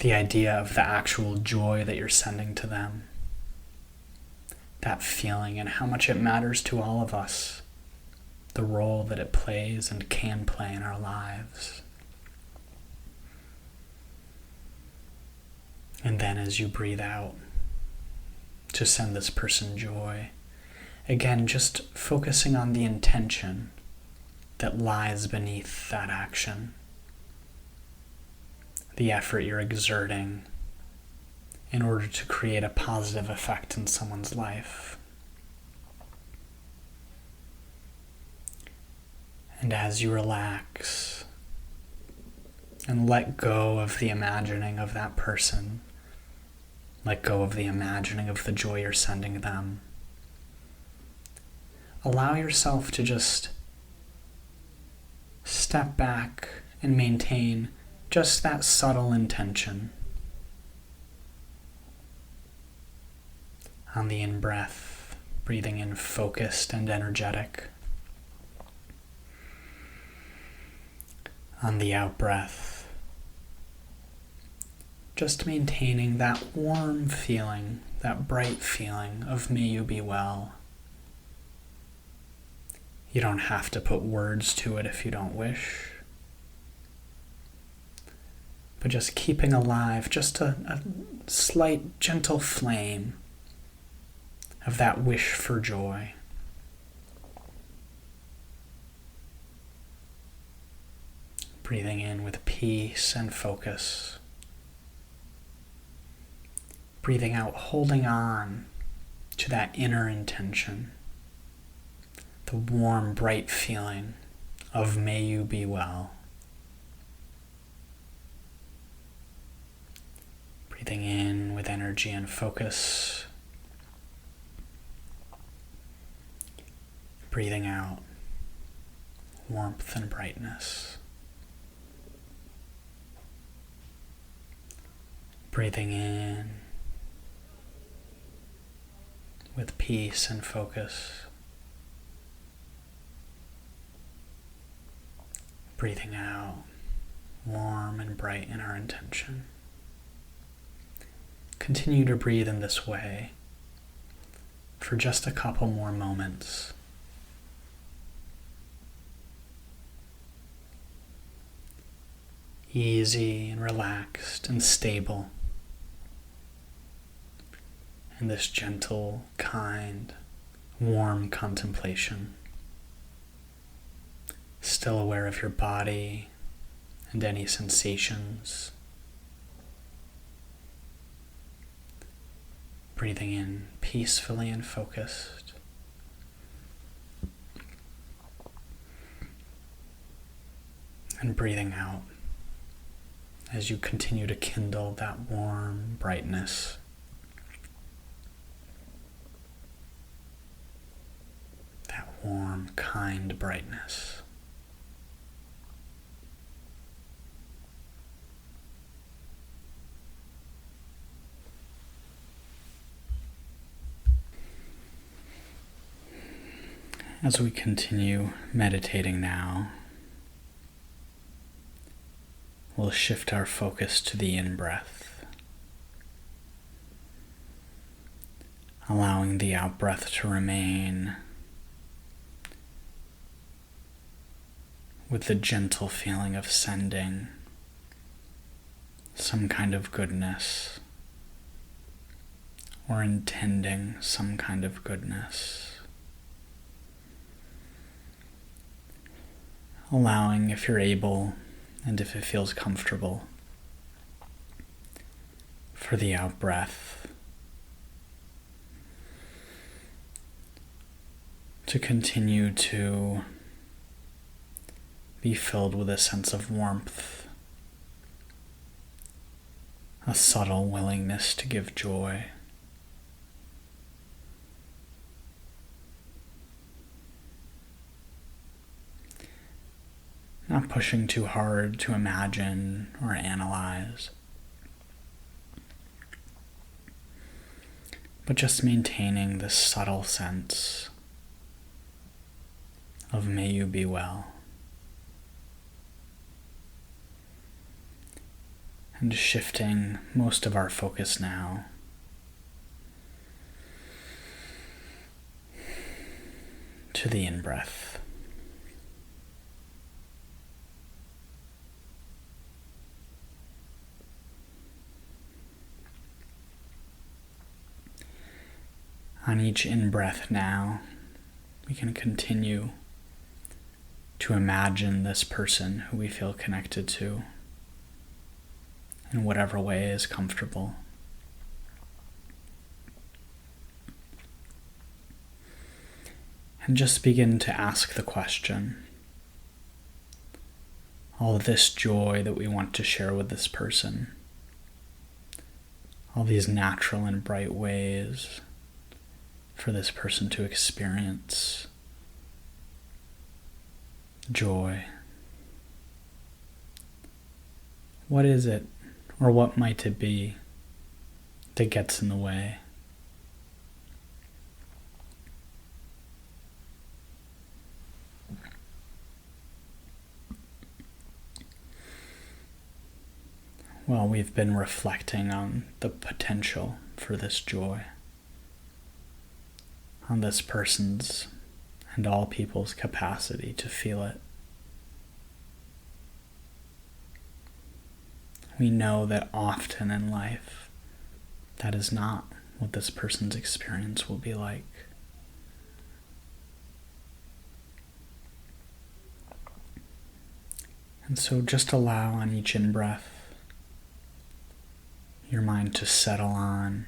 The idea of the actual joy that you're sending to them. That feeling and how much it matters to all of us. The role that it plays and can play in our lives. And then as you breathe out to send this person joy, again, just focusing on the intention that lies beneath that action, the effort you're exerting in order to create a positive effect in someone's life. And as you relax and let go of the imagining of that person, let go of the imagining of the joy you're sending them, allow yourself to just step back and maintain just that subtle intention. On the in-breath, breathing in focused and energetic. On the out-breath, just maintaining that warm feeling, that bright feeling of may you be well. You don't have to put words to it if you don't wish. But just keeping alive just a slight gentle flame of that wish for joy. Breathing in with peace and focus. Breathing out, holding on to that inner intention. The warm, bright feeling of may you be well. Breathing in with energy and focus. Breathing out, warmth and brightness. Breathing in with peace and focus. Breathing out, warm and bright in our intention. Continue to breathe in this way for just a couple more moments. Easy and relaxed and stable. In this gentle, kind, warm contemplation. Still aware of your body and any sensations. Breathing in peacefully and focused. And breathing out as you continue to kindle that warm brightness. That warm, kind brightness. As we continue meditating now, we'll shift our focus to the in-breath, allowing the out-breath to remain with the gentle feeling of sending some kind of goodness or intending some kind of goodness. Allowing, if you're able and if it feels comfortable, for the out-breath to continue to be filled with a sense of warmth, a subtle willingness to give joy. Not pushing too hard to imagine or analyze, but just maintaining this subtle sense of may you be well. And shifting most of our focus now to the in-breath. On each in-breath now, we can continue to imagine this person who we feel connected to in whatever way is comfortable. And just begin to ask the question, all this joy that we want to share with this person, all these natural and bright ways for this person to experience joy. What is it, or what might it be, that gets in the way? Well, we've been reflecting on the potential for this joy, on this person's and all people's capacity to feel it. We know that often in life, that is not what this person's experience will be like. And so just allow on each in-breath your mind to settle on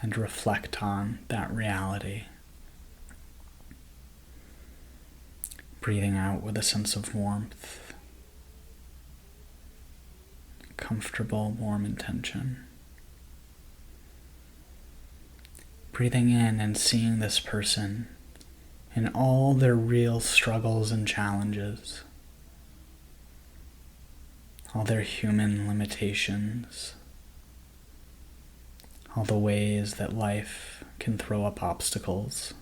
and reflect on that reality. Breathing out with a sense of warmth, comfortable, warm intention. Breathing in and seeing this person in all their real struggles and challenges, all their human limitations, all the ways that life can throw up obstacles.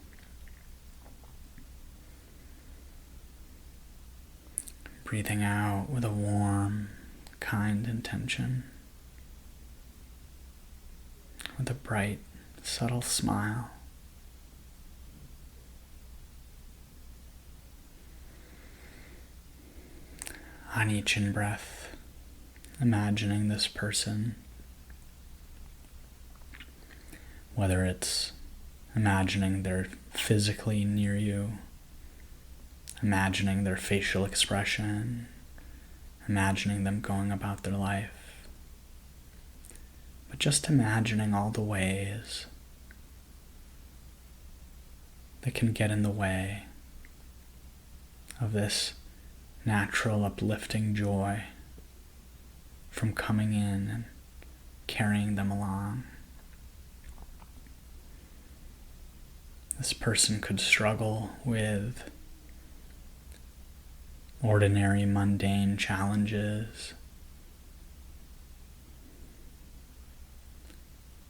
Breathing out with a warm, kind intention, with a bright, subtle smile. On each in-breath, imagining this person, whether it's imagining they're physically near you, imagining their facial expression, imagining them going about their life, but just imagining all the ways that can get in the way of this natural uplifting joy from coming in and carrying them along. This person could struggle with ordinary, mundane challenges,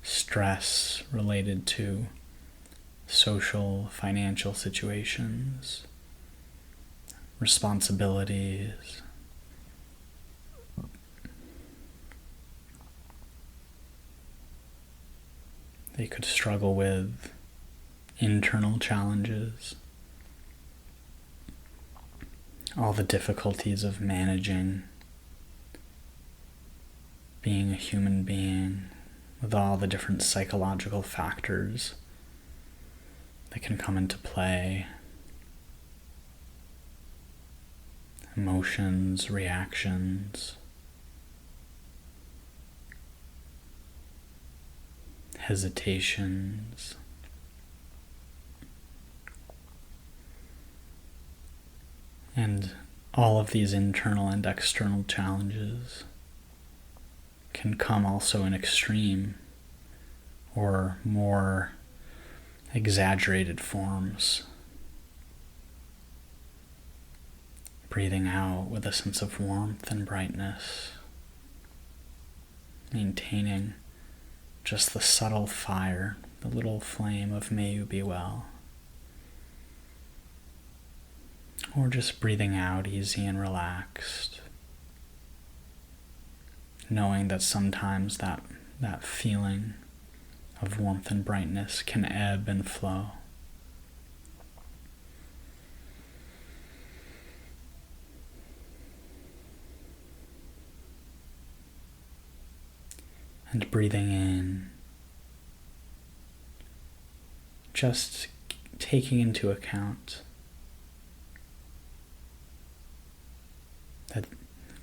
stress related to social, financial situations, responsibilities. They could struggle with internal challenges, all the difficulties of managing being a human being with all the different psychological factors that can come into play. Emotions, reactions, hesitations, and all of these internal and external challenges can come also in extreme or more exaggerated forms. Breathing out with a sense of warmth and brightness, maintaining just the subtle fire, the little flame of may you be well. Or just breathing out easy and relaxed, knowing that sometimes that feeling of warmth and brightness can ebb and flow. And breathing in, just taking into account that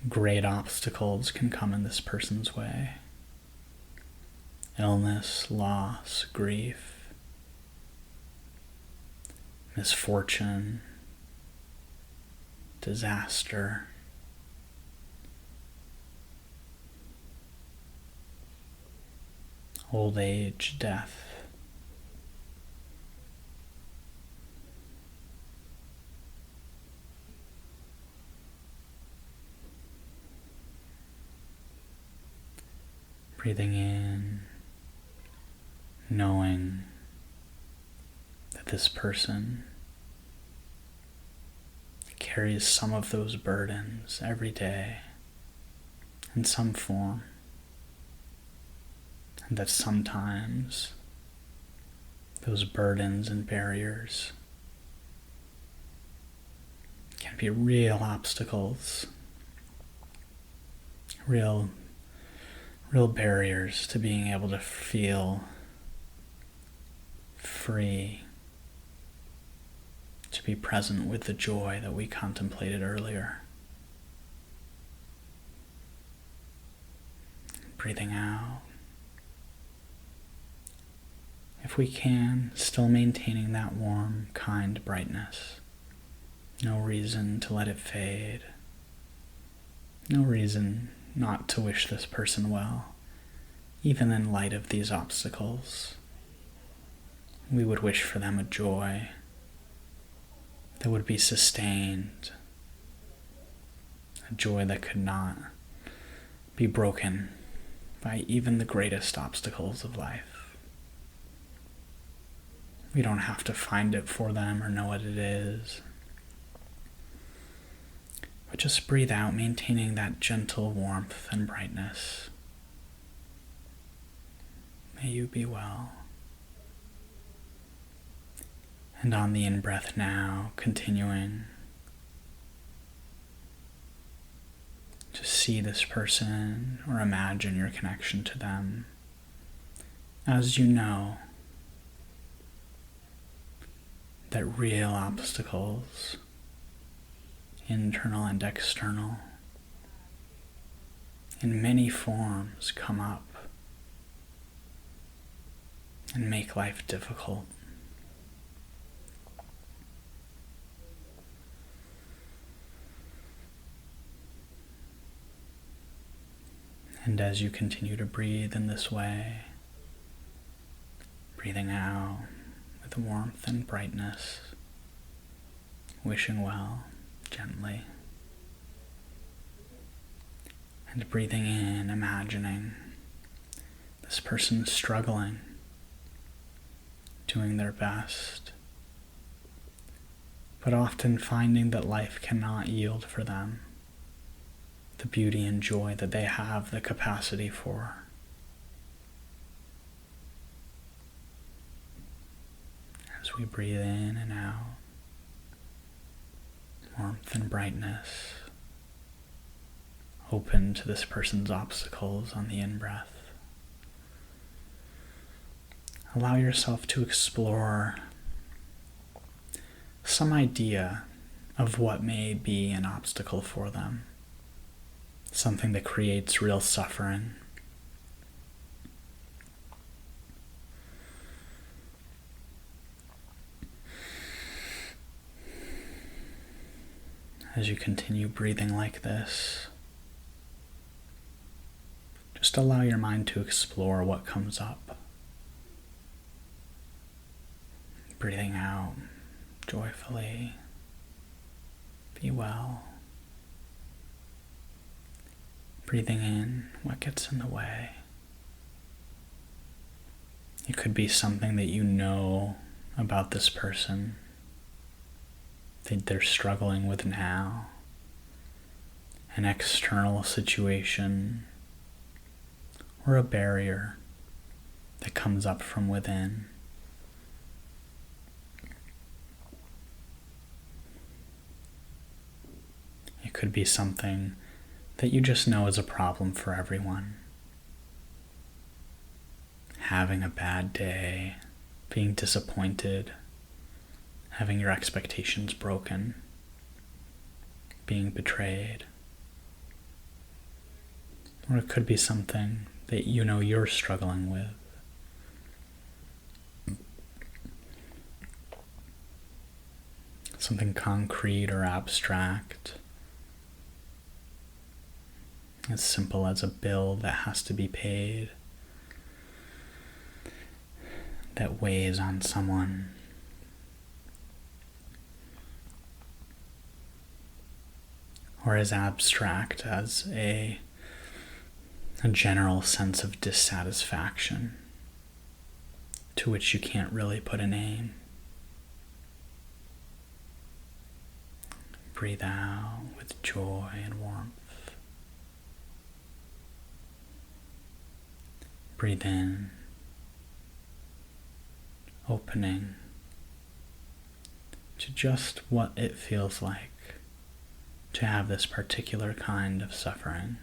great obstacles can come in this person's way. Illness, loss, grief, misfortune, disaster. Old age, death. Breathing in, knowing that this person carries some of those burdens every day in some form. And that sometimes those burdens and barriers can be real obstacles, real barriers to being able to feel free, to be present with the joy that we contemplated earlier. Breathing out. If we can, still maintaining that warm, kind brightness. No reason to let it fade. No reason not to wish this person well, even in light of these obstacles. We would wish for them a joy that would be sustained, a joy that could not be broken by even the greatest obstacles of life. We don't have to find it for them or know what it is. But just breathe out, maintaining that gentle warmth and brightness. May you be well. And on the in-breath now, continuing to see this person or imagine your connection to them as you know that real obstacles, internal and external, in many forms come up and make life difficult. And as you continue to breathe in this way, breathing out with warmth and brightness, wishing well gently, and breathing in, imagining this person struggling to doing their best, but often finding that life cannot yield for them the beauty and joy that they have the capacity for. As we breathe in and out, warmth and brightness, open to this person's obstacles on the in-breath. Allow yourself to explore some idea of what may be an obstacle for them, something that creates real suffering. As you continue breathing like this, just allow your mind to explore what comes up. Breathing out joyfully. Be well. Breathing in what gets in the way. It could be something that you know about this person that they're struggling with now, an external situation, or a barrier that comes up from within. It could be something that you just know is a problem for everyone. Having a bad day, being disappointed, having your expectations broken, being betrayed. Or it could be something that you know you're struggling with. Something concrete or abstract, as simple as a bill that has to be paid, that weighs on someone. Or as abstract as a general sense of dissatisfaction to which you can't really put a name. Breathe out with joy and warmth. Breathe in, opening to just what it feels like to have this particular kind of suffering.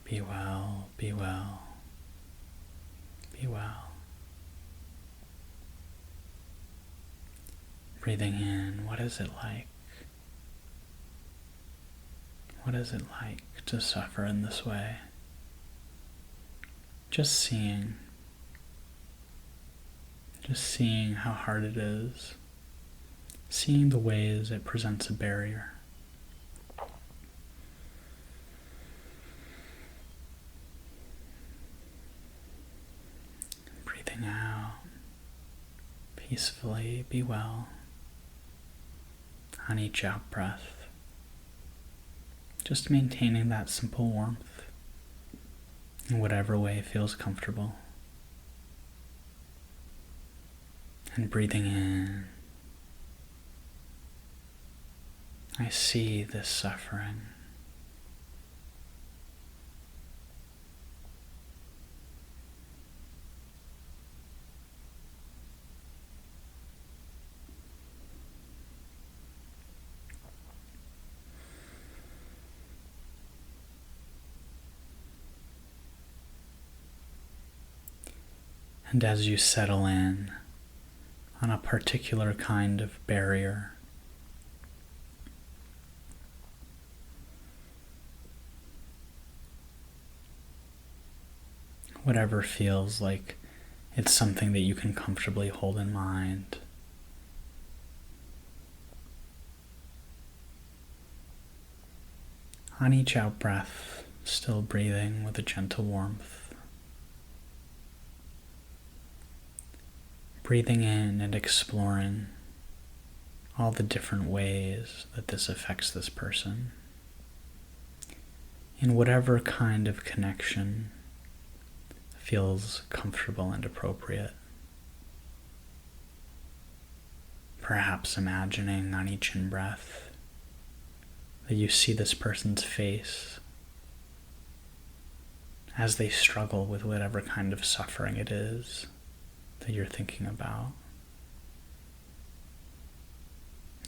Be well, be well, be well. Breathing in, what is it like? What is it like to suffer in this way? Just seeing how hard it is, seeing the ways it presents a barrier. Breathing out, peacefully, be well. On each out breath, just maintaining that simple warmth in whatever way feels comfortable. And breathing in, I see this suffering. And as you settle in on a particular kind of barrier, whatever feels like it's something that you can comfortably hold in mind, on each out breath, still breathing with a gentle warmth. Breathing in and exploring all the different ways that this affects this person, in whatever kind of connection feels comfortable and appropriate. Perhaps imagining on each in-breath that you see this person's face as they struggle with whatever kind of suffering it is that you're thinking about.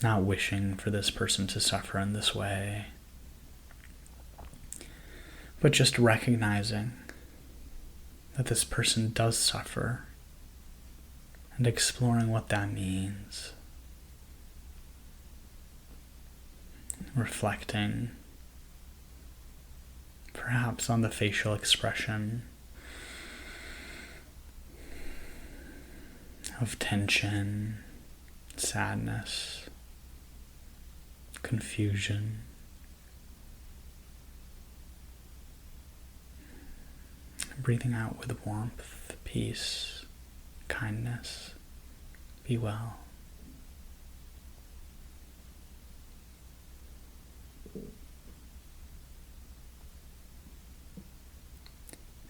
Not wishing for this person to suffer in this way, but just recognizing that this person does suffer and exploring what that means. Reflecting perhaps on the facial expression of tension, sadness, confusion. Breathing out with warmth, peace, kindness. Be well.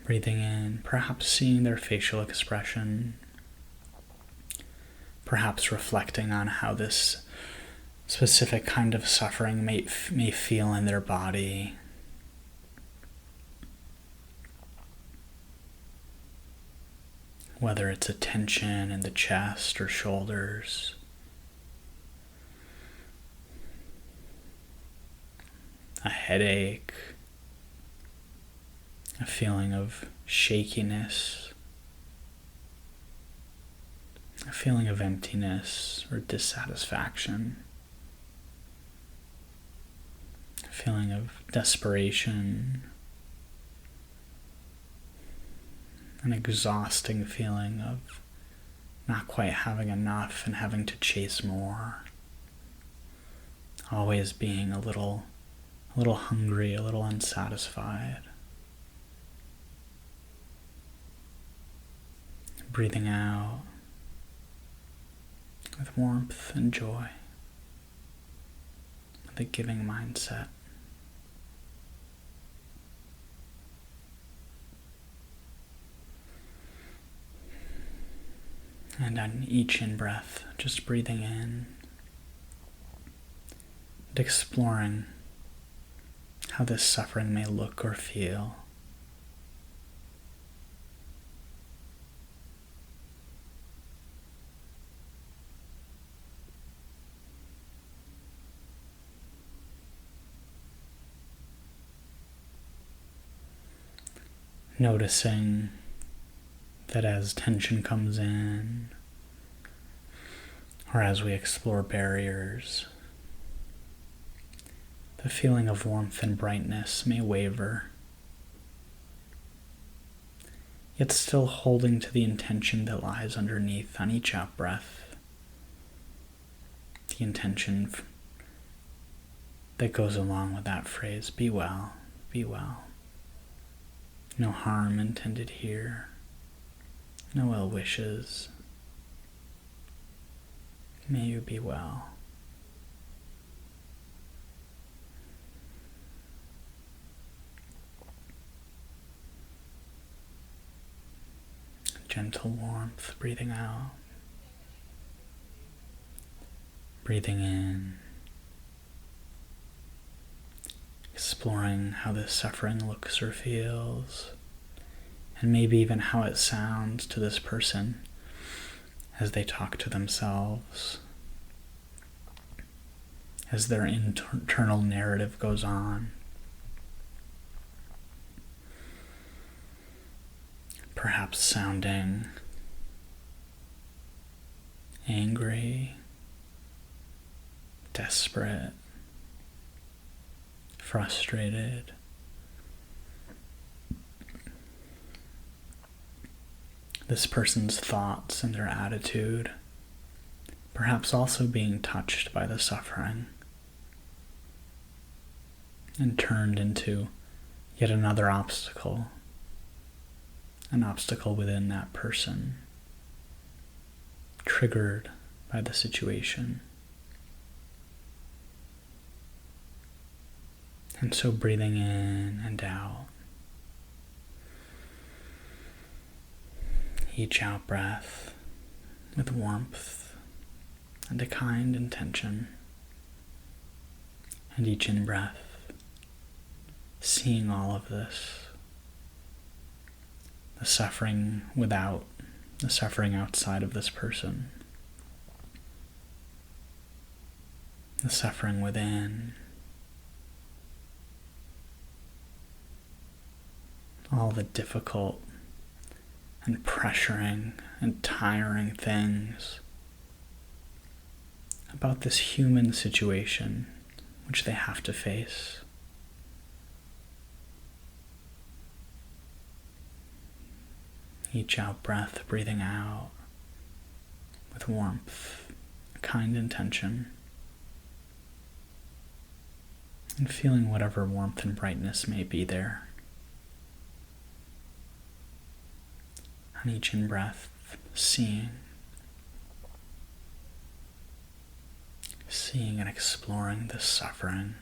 Breathing in, perhaps seeing their facial expression, perhaps reflecting on how this specific kind of suffering may feel in their body. Whether it's a tension in the chest or shoulders, a headache, a feeling of shakiness, a feeling of emptiness or dissatisfaction, a feeling of desperation, an exhausting feeling of not quite having enough and having to chase more, always being a little hungry, a little unsatisfied. Breathing out with warmth and joy, with a giving mindset. And on each in-breath, just breathing in and exploring how this suffering may look or feel. Noticing that as tension comes in, or as we explore barriers, the feeling of warmth and brightness may waver, yet still holding to the intention that lies underneath on each out-breath, the intention that goes along with that phrase, be well, be well. No harm intended here. No ill wishes. May you be well. Gentle warmth, breathing out. Breathing in. Exploring how this suffering looks or feels, and maybe even how it sounds to this person as they talk to themselves, as their internal narrative goes on. Perhaps sounding angry, desperate, frustrated. This person's thoughts and their attitude, perhaps also being touched by the suffering and turned into yet another obstacle, an obstacle within that person, triggered by the situation. And so breathing in and out. Each out breath with warmth and a kind intention. And each in breath, seeing all of this. The suffering without, the suffering outside of this person. The suffering within. All the difficult and pressuring and tiring things about this human situation which they have to face. Each out breath, breathing out with warmth, a kind intention, and feeling whatever warmth and brightness may be there. On each in breath, seeing and exploring this suffering.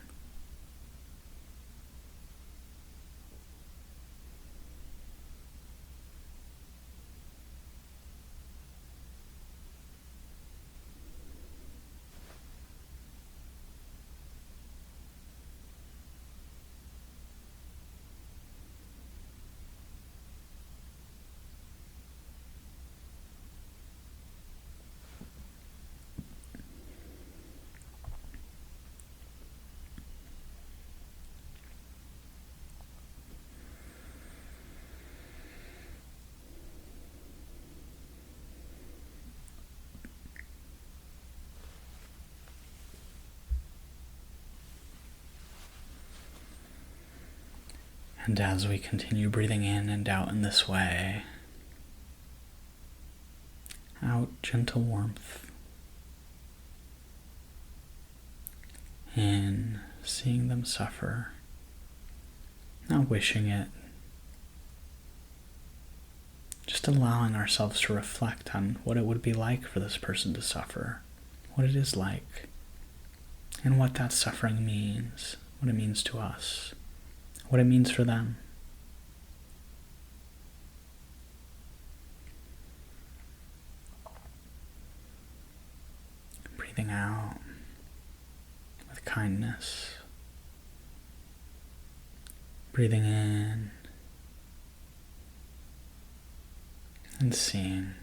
And as we continue breathing in and out in this way, out gentle warmth, in seeing them suffer, not wishing it, just allowing ourselves to reflect on what it would be like for this person to suffer, what it is like, and what that suffering means, what it means to us, what it means for them. Breathing out with kindness. Breathing in and seeing.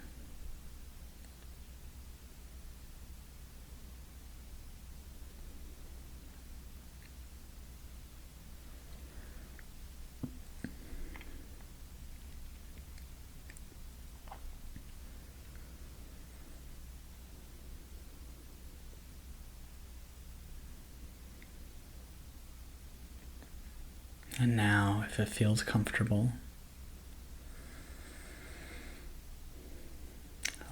And now, if it feels comfortable,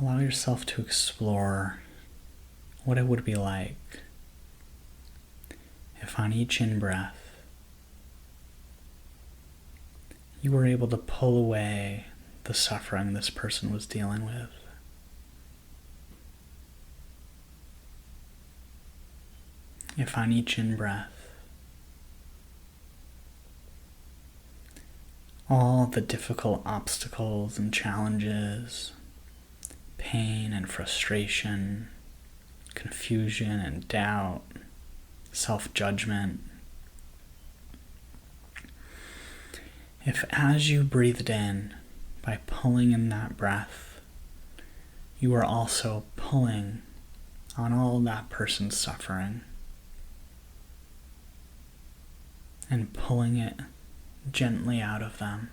allow yourself to explore what it would be like if on each in-breath you were able to pull away the suffering this person was dealing with. If on each in-breath all the difficult obstacles and challenges, pain and frustration, confusion and doubt, self-judgment. If as you breathed in, by pulling in that breath, you are also pulling on all that person's suffering and pulling it gently out of them,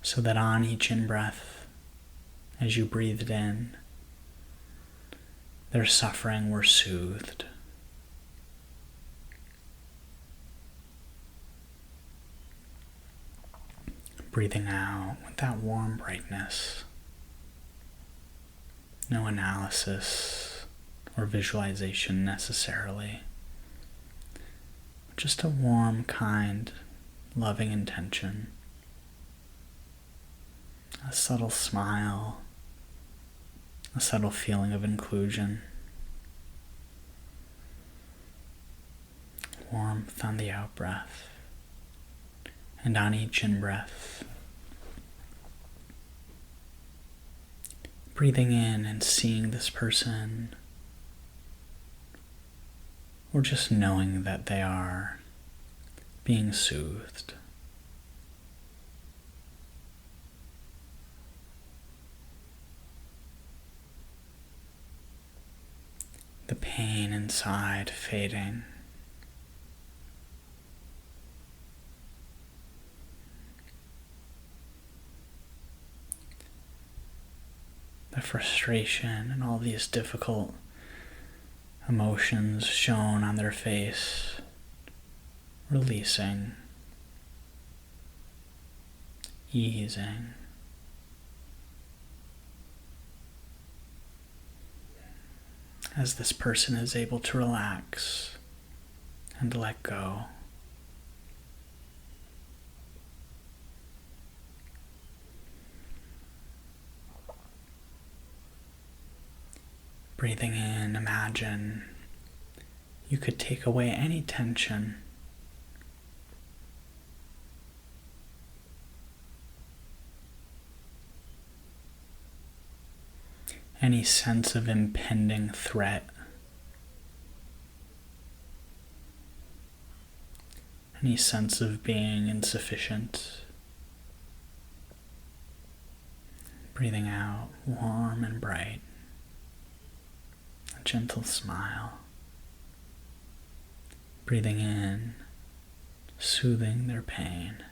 so that on each in-breath, as you breathed in, their suffering were soothed. Breathing out with that warm brightness, no analysis or visualization necessarily. Just a warm, kind, loving intention. A subtle smile. A subtle feeling of inclusion. warmth on the out-breath, and on each in-breath, breathing in and seeing this person, or just knowing that they are being soothed. The pain inside fading. The frustration and all these difficult emotions shown on their face, releasing, easing. As this person is able to relax and let go. Breathing in, imagine you could take away any tension, any sense of impending threat, any sense of being insufficient. Breathing out, warm and bright, a gentle smile. Breathing in, soothing their pain.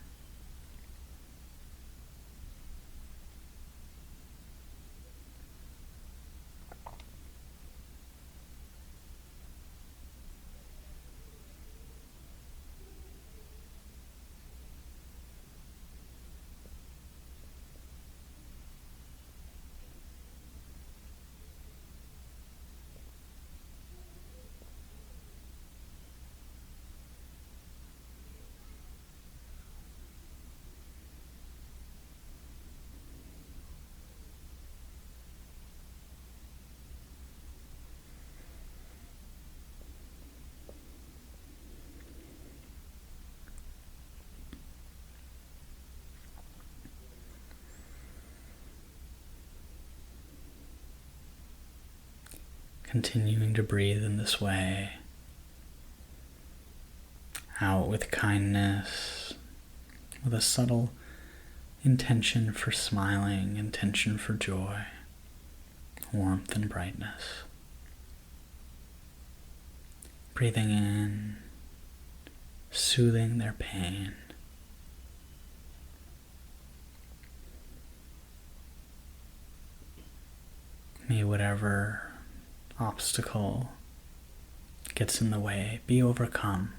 Continuing to breathe in this way, out with kindness, with a subtle intention for smiling, intention for joy, warmth and brightness. Breathing in, soothing their pain. May whatever obstacle gets in the way be overcome.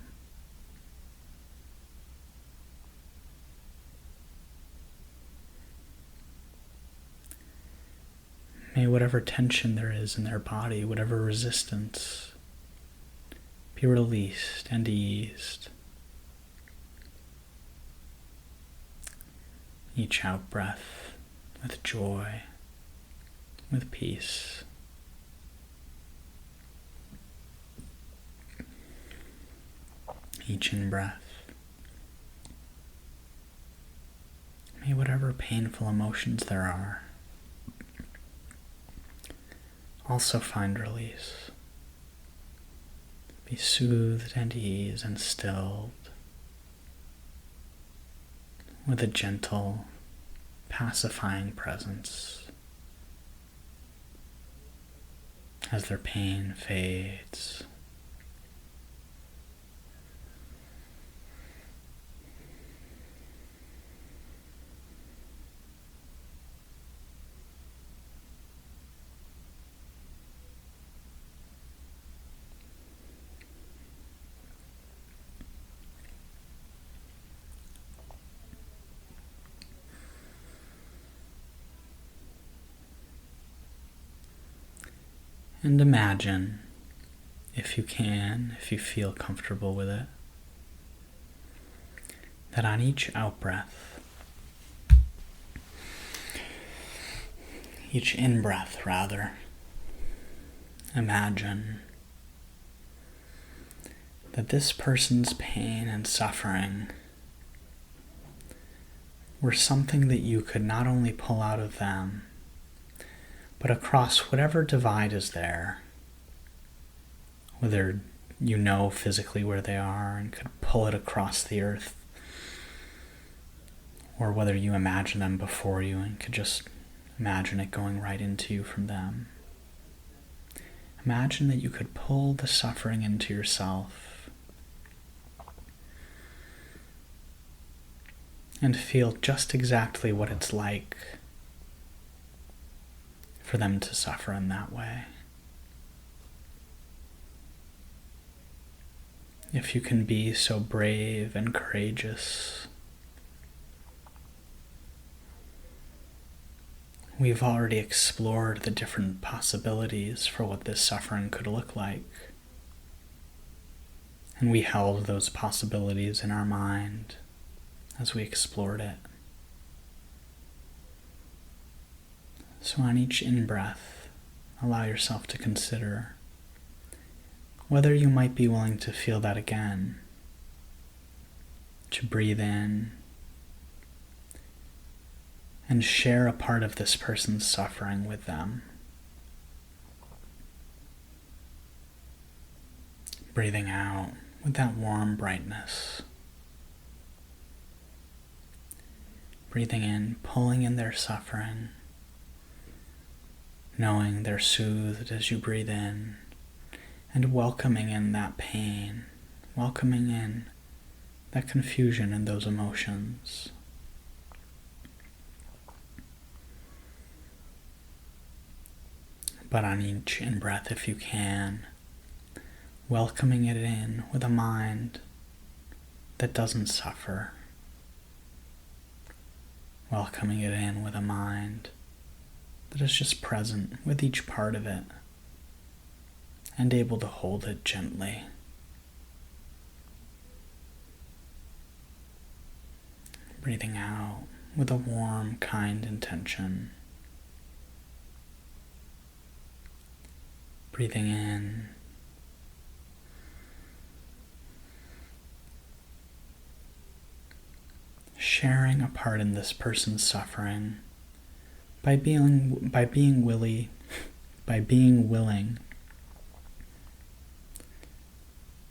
May whatever tension there is in their body, whatever resistance, be released and eased. Each out breath with joy, with peace. Each in-breath. May whatever painful emotions there are also find release. Be soothed and eased and stilled with a gentle, pacifying presence as their pain fades. And imagine, if you can, if you feel comfortable with it, that on each out-breath, each in-breath rather, imagine that this person's pain and suffering were something that you could not only pull out of them, but across whatever divide is there, whether you know physically where they are and could pull it across the earth, or whether you imagine them before you and could just imagine it going right into you from them. Imagine that you could pull the suffering into yourself and feel just exactly what it's like for them to suffer in that way. If you can be so brave and courageous, we've already explored the different possibilities for what this suffering could look like. And we held those possibilities in our mind as we explored it. So on each in-breath, allow yourself to consider whether you might be willing to feel that again, to breathe in and share a part of this person's suffering with them. Breathing out with that warm brightness. Breathing in, pulling in their suffering, knowing they're soothed as you breathe in, and welcoming in that pain, welcoming in that confusion and those emotions. But on each in-breath, if you can, welcoming it in with a mind that doesn't suffer. Welcoming it in with a mind that is just present with each part of it and able to hold it gently. Breathing out with a warm, kind intention. Breathing in. Sharing a part in this person's suffering by being willing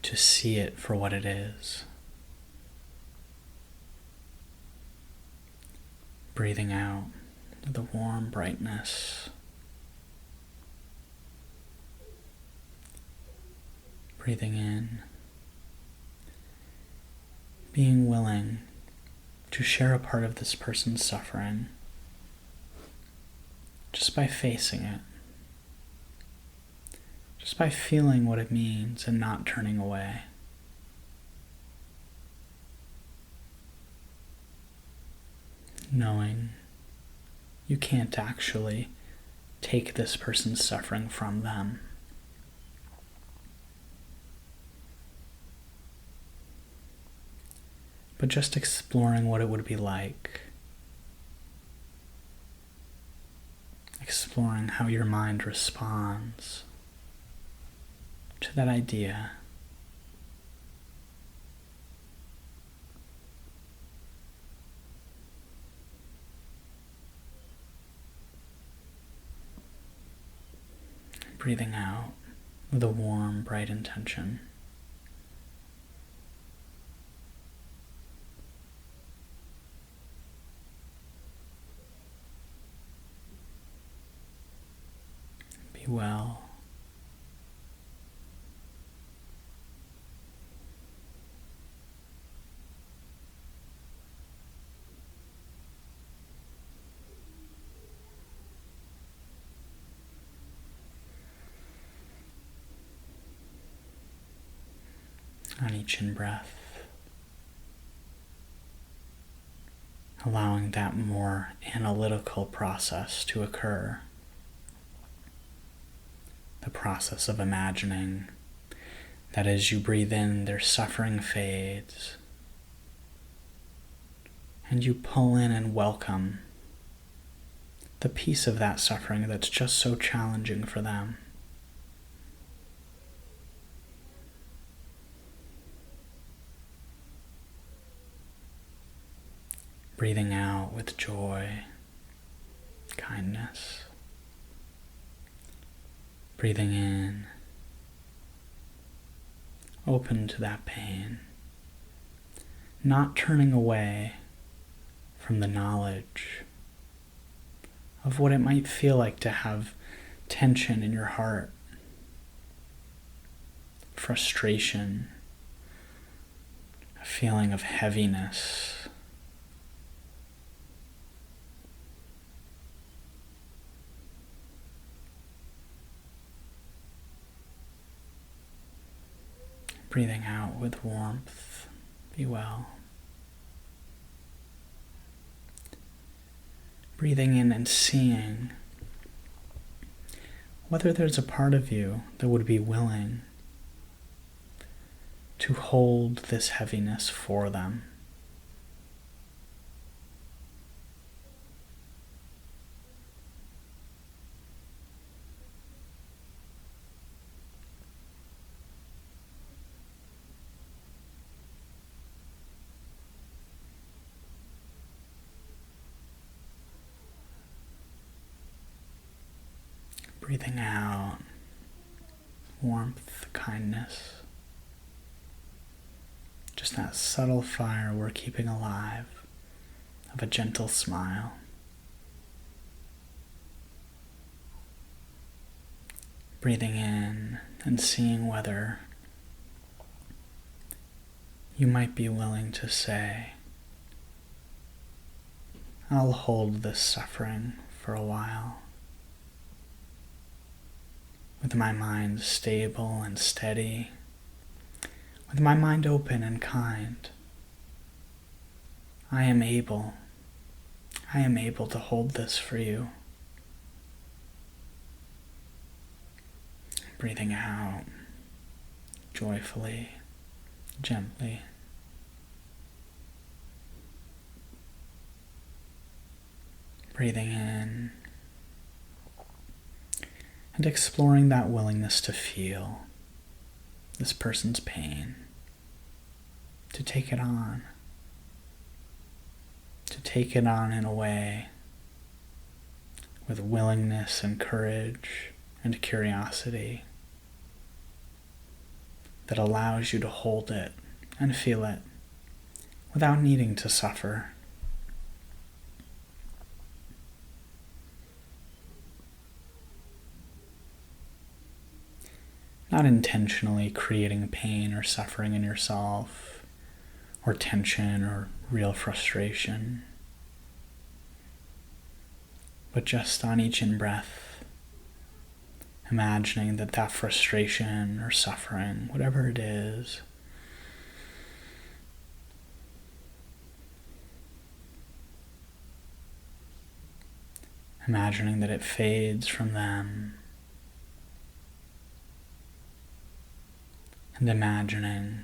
to see it for what it is. Breathing out with a warm brightness. Breathing in. Being willing to share a part of this person's suffering just by facing it. Just by feeling what it means and not turning away. Knowing you can't actually take this person's suffering from them. But just exploring what it would be like. Exploring how your mind responds to that idea. Breathing out with a warm, bright intention. Be well. On each in-breath, allowing that more analytical process to occur. The process of imagining that as you breathe in, their suffering fades, and you pull in and welcome the piece of that suffering that's just so challenging for them. Breathing out with joy, kindness. Breathing in, open to that pain, not turning away from the knowledge of what it might feel like to have tension in your heart, frustration, a feeling of heaviness. Breathing out with warmth, be well. Breathing in and seeing whether there's a part of you that would be willing to hold this heaviness for them. Breathing out, warmth, kindness. Just that subtle fire we're keeping alive of a gentle smile. Breathing in and seeing whether you might be willing to say, I'll hold this suffering for a while. With my mind stable and steady, with my mind open and kind, I am able to hold this for you. Breathing out joyfully, gently. Breathing in and exploring that willingness to feel this person's pain, to take it on in a way with willingness and courage and curiosity that allows you to hold it and feel it without needing to suffer. Not intentionally creating pain or suffering in yourself, or tension or real frustration, but just on each in-breath, imagining that frustration or suffering, whatever it is, imagining that it fades from them, and imagining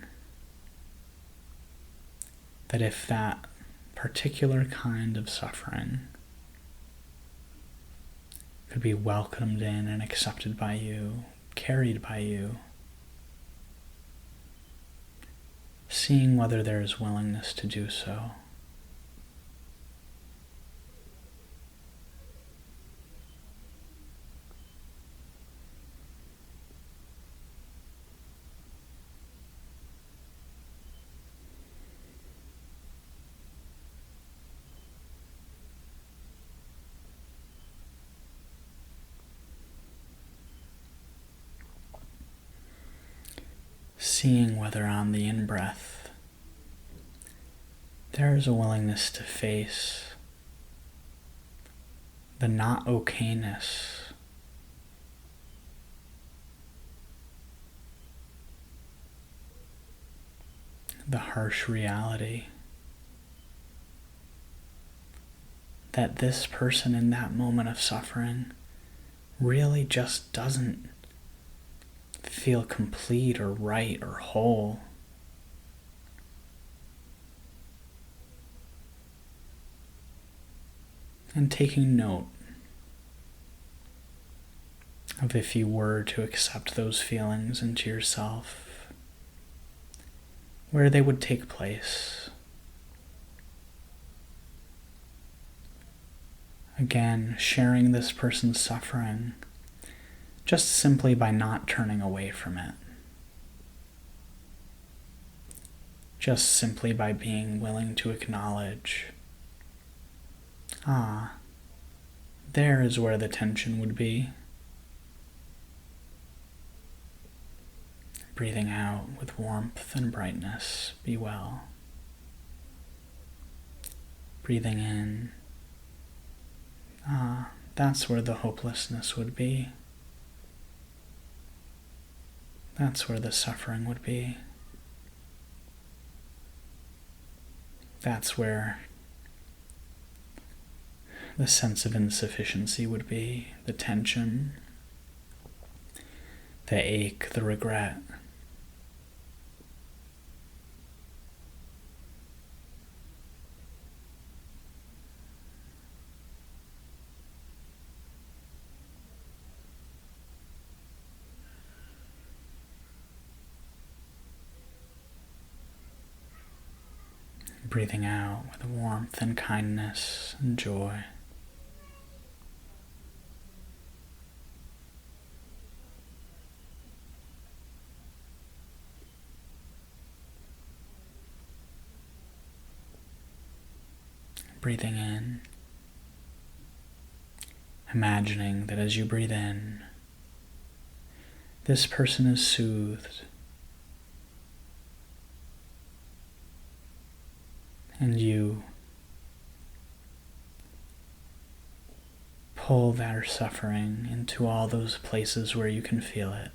that if that particular kind of suffering could be welcomed in and accepted by you, carried by you, seeing whether there is willingness to do so. Seeing whether on the in-breath there is a willingness to face the not okayness the harsh reality that this person in that moment of suffering really just doesn't feel complete or right or whole. And taking note of if you were to accept those feelings into yourself, where they would take place. Again, sharing this person's suffering just simply by not turning away from it. Just simply by being willing to acknowledge, there is where the tension would be. Breathing out with warmth and brightness, be well. Breathing in, that's where the hopelessness would be. That's where the suffering would be. That's where the sense of insufficiency would be, the tension, the ache, the regret. Breathing out with warmth and kindness and joy. Breathing in, imagining that as you breathe in, this person is soothed, and you pull their suffering into all those places where you can feel it.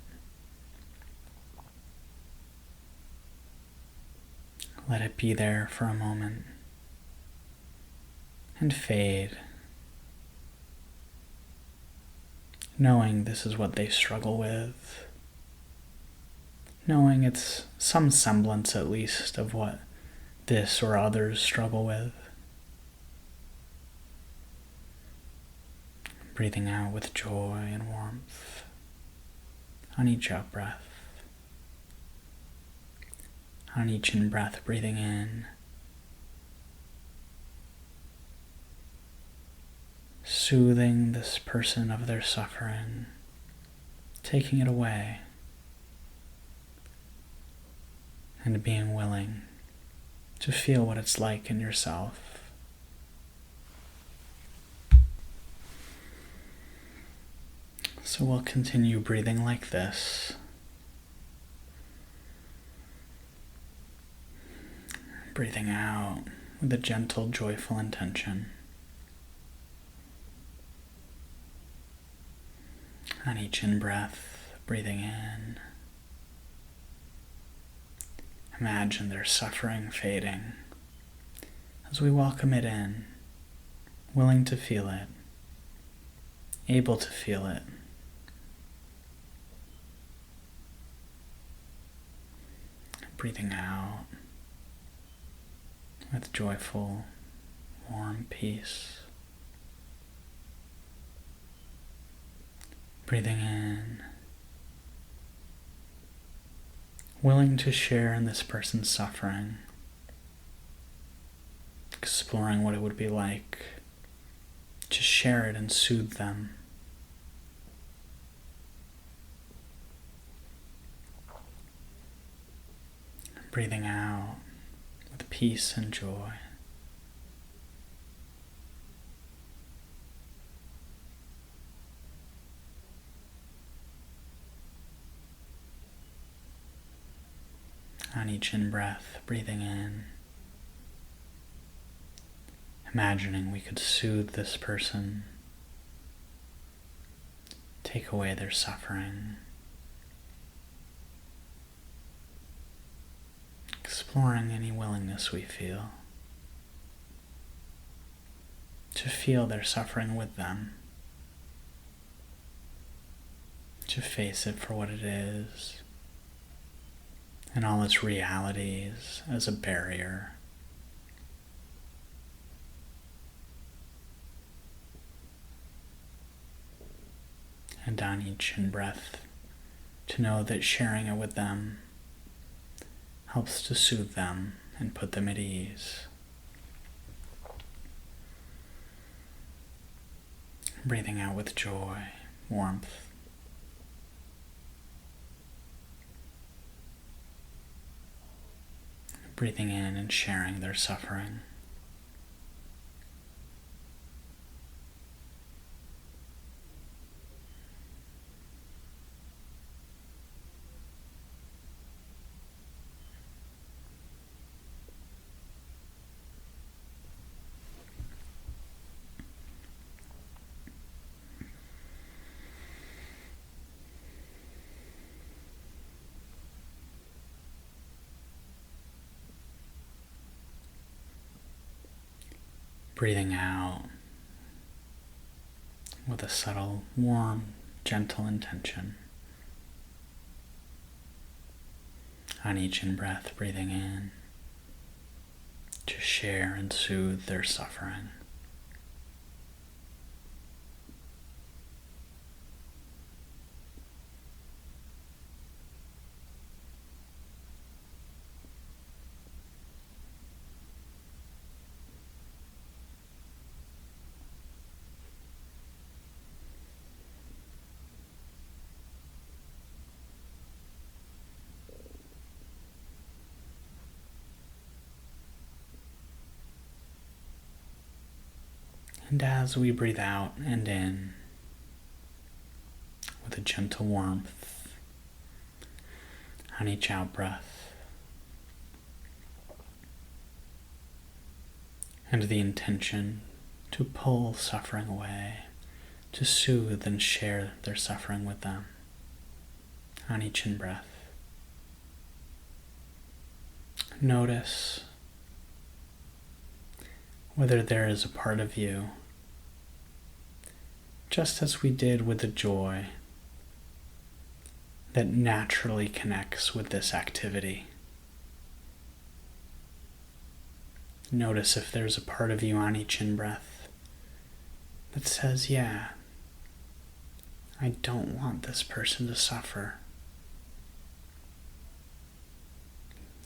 Let it be there for a moment and fade, knowing this is what they struggle with, knowing it's some semblance at least of what this or others struggle with. Breathing out with joy and warmth on each out-breath. On each in-breath, breathing in, soothing this person of their suffering, taking it away, and being willing to feel what it's like in yourself. So we'll continue breathing like this. Breathing out with a gentle, joyful intention. On each in-breath, breathing in. Imagine their suffering fading as we welcome it in, willing to feel it, able to feel it. Breathing out with joyful, warm peace. Breathing in, willing to share in this person's suffering, exploring what it would be like to share it and soothe them. Breathing out with peace and joy. On each in-breath, breathing in, imagining we could soothe this person, take away their suffering, exploring any willingness we feel to feel their suffering with them, to face it for what it is, and all its realities as a barrier. And on each in-breath, to know that sharing it with them helps to soothe them and put them at ease. Breathing out with joy, warmth. Breathing in and sharing their suffering. Breathing out with a subtle, warm, gentle intention. On each in-breath, breathing in to share and soothe their suffering. And as we breathe out and in with a gentle warmth on each out-breath, and the intention to pull suffering away, to soothe and share their suffering with them on each in-breath. Notice whether there is a part of you, just as we did with the joy, that naturally connects with this activity. Notice if there's a part of you on each in-breath that says, yeah, I don't want this person to suffer.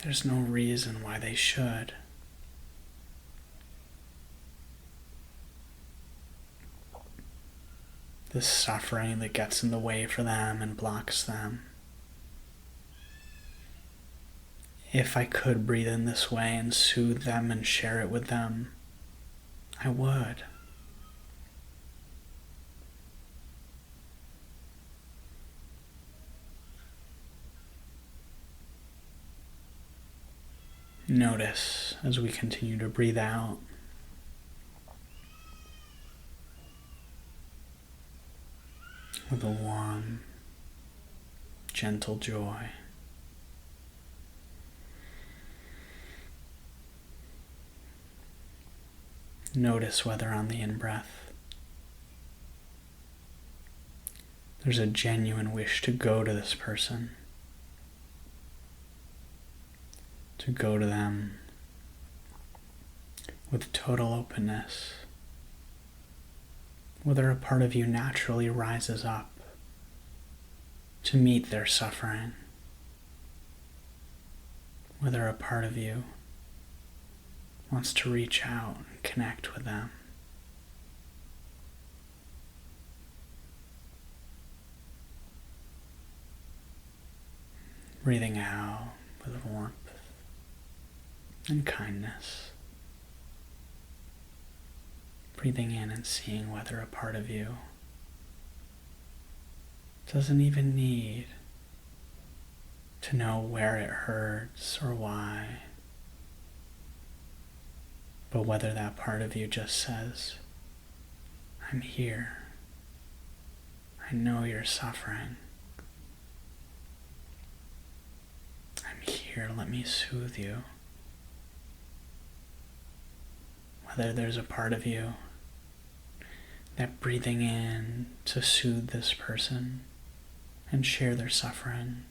There's no reason why they should. This suffering that gets in the way for them and blocks them. If I could breathe in this way and soothe them and share it with them, I would. Notice as we continue to breathe out, with a warm, gentle joy. Notice whether on the in-breath there's a genuine wish to go to this person, to go to them with total openness. Whether a part of you naturally rises up to meet their suffering. Whether a part of you wants to reach out and connect with them. Breathing out with warmth and kindness. Breathing in and seeing whether a part of you doesn't even need to know where it hurts or why, but whether that part of you just says, I'm here. I know you're suffering. I'm here, let me soothe you. Whether there's a part of you that breathing in to soothe this person and share their suffering,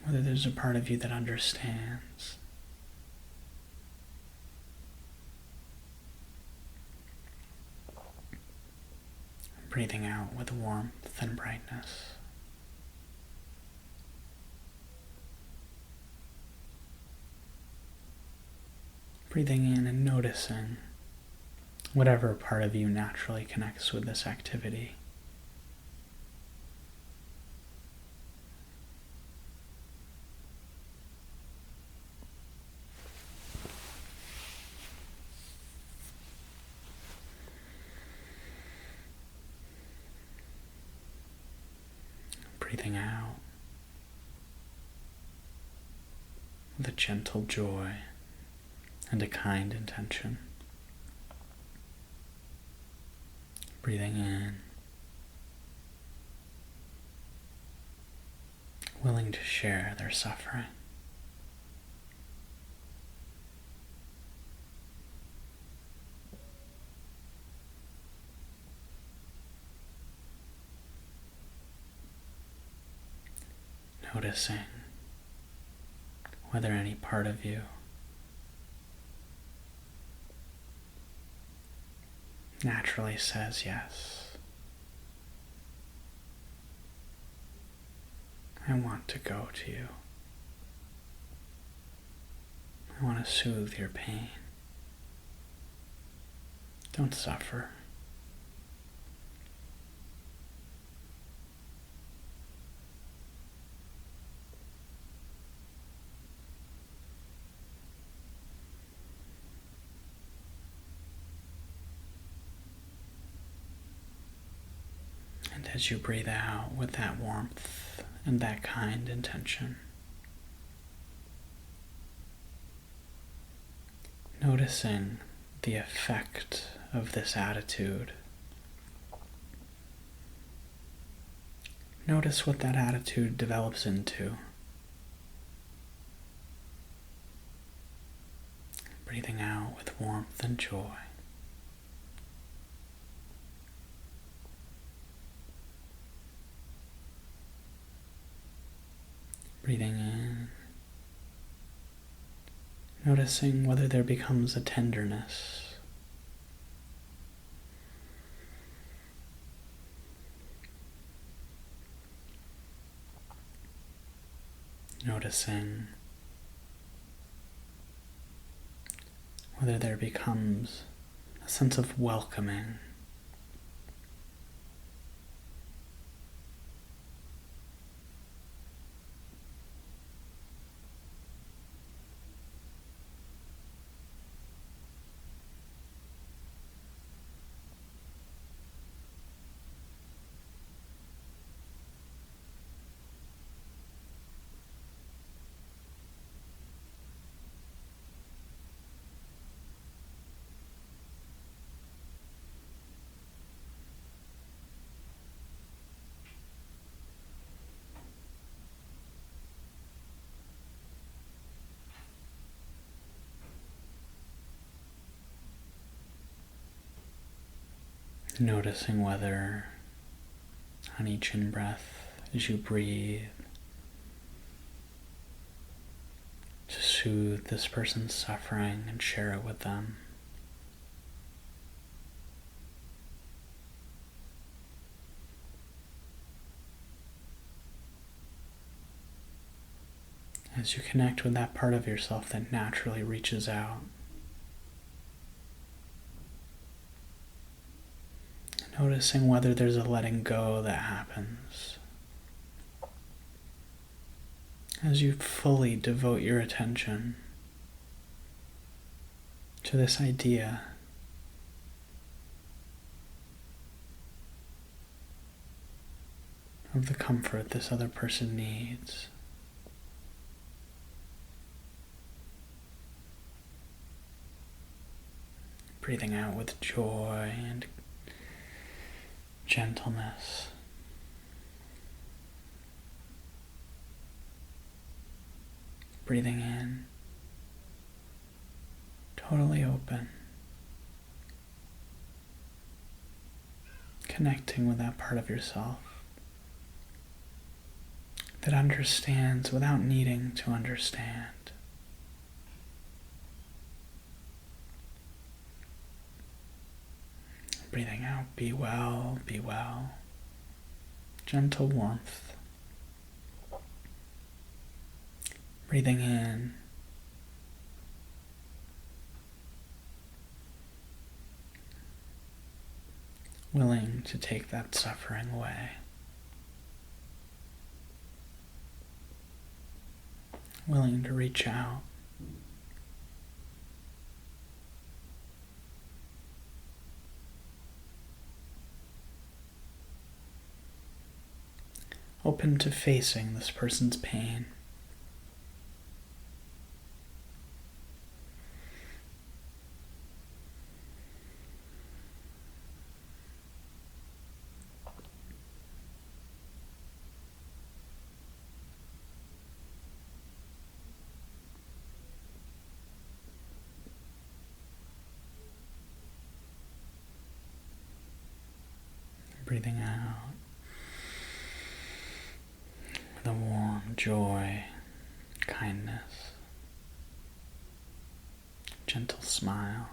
whether there's a part of you that understands. Breathing out with warmth and brightness. Breathing in and noticing whatever part of you naturally connects with this activity. Breathing out with a gentle joy and a kind intention. Breathing in, willing to share their suffering. Noticing whether any part of you naturally says yes. I want to go to you. I want to soothe your pain. Don't suffer. And as you breathe out with that warmth and that kind intention, noticing the effect of this attitude. Notice what that attitude develops into. Breathing out with warmth and joy. Breathing in, noticing whether there becomes a tenderness. Noticing whether there becomes a sense of welcoming. Noticing whether on each in-breath, as you breathe, to soothe this person's suffering and share it with them. As you connect with that part of yourself that naturally reaches out. Noticing whether there's a letting go that happens. As you fully devote your attention to this idea of the comfort this other person needs. Breathing out with joy and gentleness. Breathing in, totally open. Connecting with that part of yourself that understands without needing to understand. Breathing out, be well, be well. Gentle warmth. Breathing in. willing to take that suffering away. Willing to reach out. Open to facing this person's pain. Breathing out with a warm joy, kindness, gentle smile.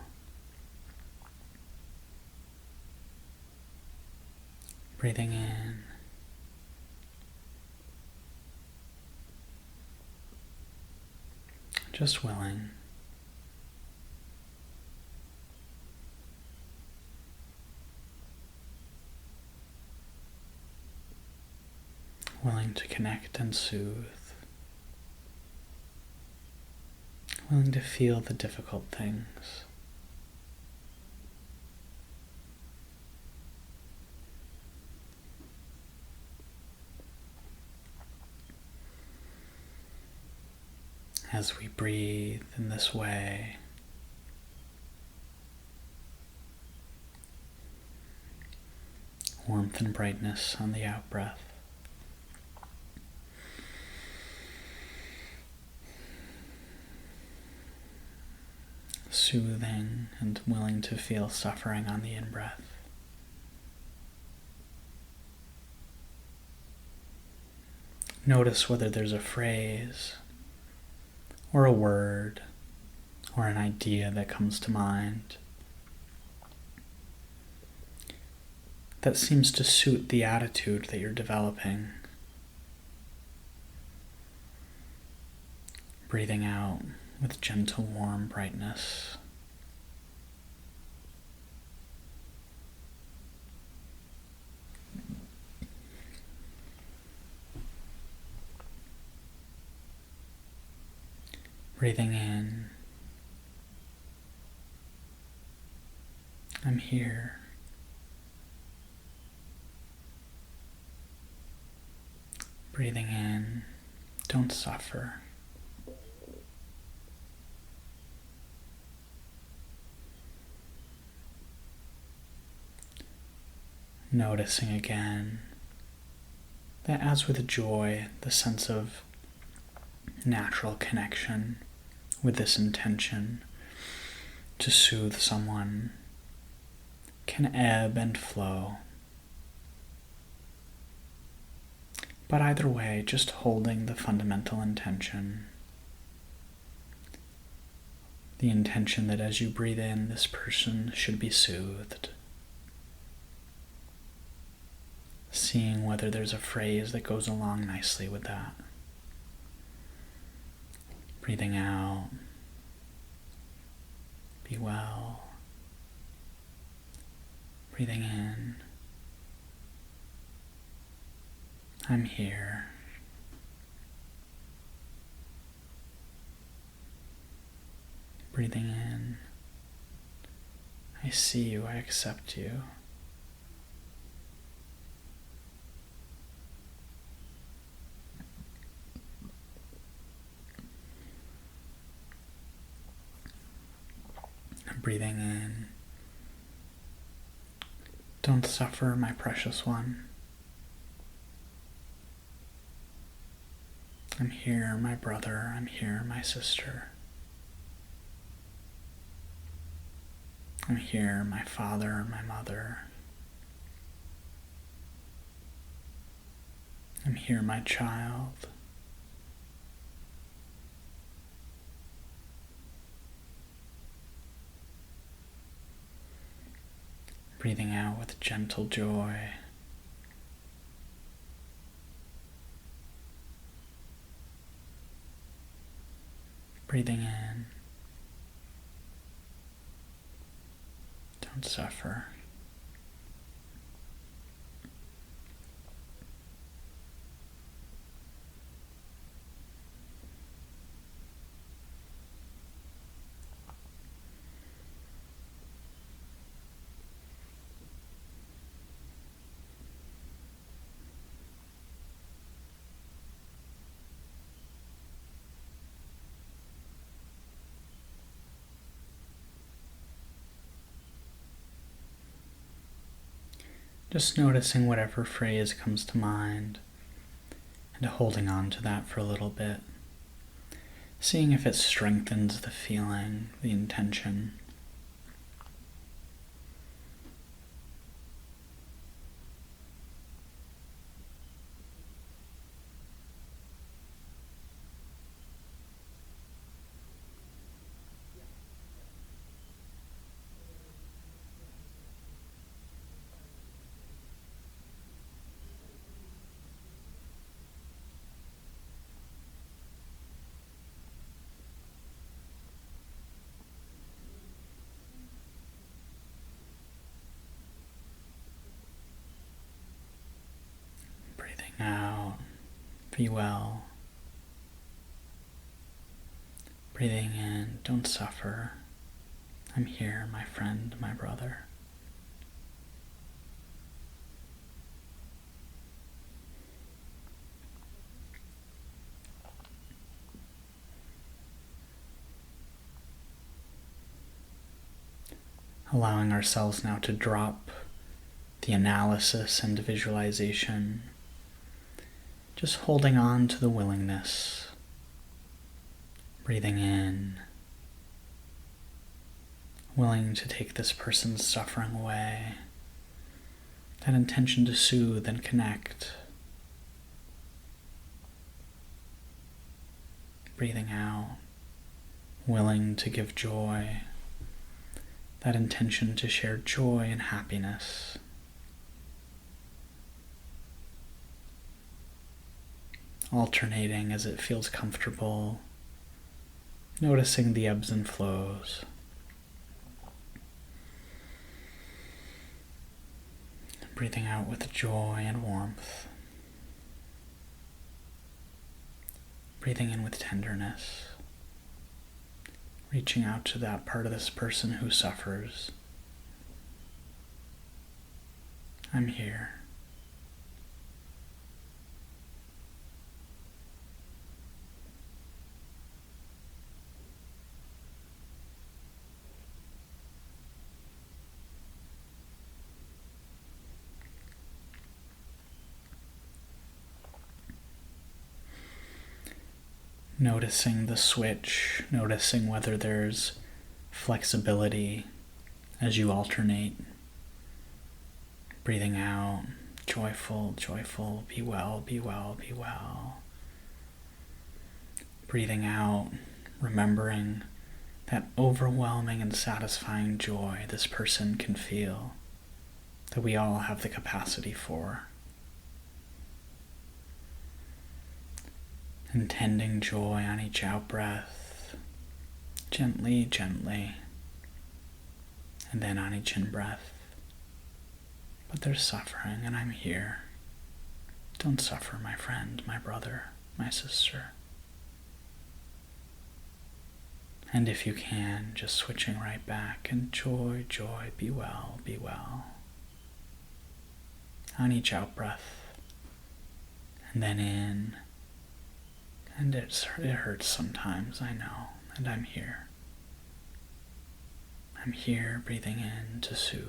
Breathing in, just willing. Willing to connect and soothe. Willing to feel the difficult things. As we breathe in this way, warmth and brightness on the out-breath. Soothing and willing to feel suffering on the in-breath. Notice whether there's a phrase or a word or an idea that comes to mind that seems to suit the attitude that you're developing. Breathing out with gentle, warm brightness. Breathing in. I'm here. Breathing in. Don't suffer. Noticing again that, as with joy, the sense of natural connection with this intention to soothe someone can ebb and flow. But either way, just holding the fundamental intention. The intention that as you breathe in, this person should be soothed. Seeing whether there's a phrase that goes along nicely with that. Breathing out. Be well. Breathing in. I'm here. Breathing in. I see you, I accept you. Breathing in. Don't suffer, my precious one. I'm here, my brother. I'm here, my sister. I'm here, my father, my mother. I'm here, my child. Breathing out with gentle joy. Breathing in. Don't suffer. Just noticing whatever phrase comes to mind and holding on to that for a little bit. Seeing if it strengthens the feeling, the intention. Out, be well. Breathing in, don't suffer. I'm here, my friend, my brother. Allowing ourselves now to drop the analysis and visualization. Just holding on to the willingness, breathing in, willing to take this person's suffering away, that intention to soothe and connect, breathing out, willing to give joy, that intention to share joy and happiness. Alternating as it feels comfortable, noticing the ebbs and flows. Breathing out with joy and warmth. Breathing in with tenderness. Reaching out to that part of this person who suffers. I'm here. Noticing the switch, noticing whether there's flexibility as you alternate. Breathing out, joyful, joyful, be well, be well, be well. Breathing out, remembering that overwhelming and satisfying joy this person can feel, that we all have the capacity for. Intending joy on each out-breath, gently, gently, and then on each in-breath. But there's suffering, and I'm here. Don't suffer, my friend, my brother, my sister. And if you can, just switching right back, and joy, joy, be well, be well. On each out-breath, and then in. And it hurts sometimes, I know, and I'm here. I'm here breathing in to soothe.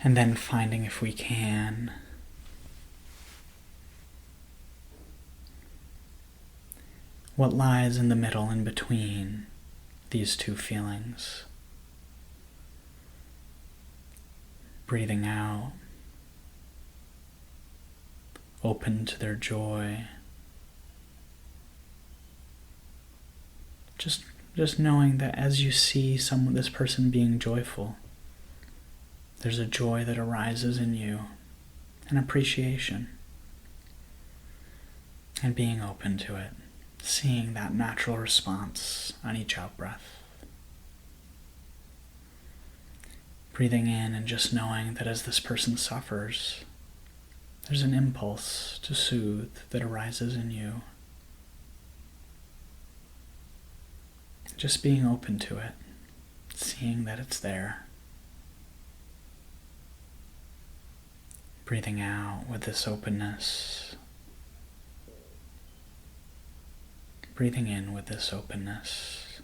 And then finding, if we can, what lies in the middle, in between these two feelings. Breathing out, open to their joy. Just knowing that as you see this person being joyful, there's a joy that arises in you, an appreciation, and being open to it. Seeing that natural response on each out-breath. Breathing in and just knowing that as this person suffers, there's an impulse to soothe that arises in you. Just being open to it, seeing that it's there. Breathing out with this openness. breathing in with this openness,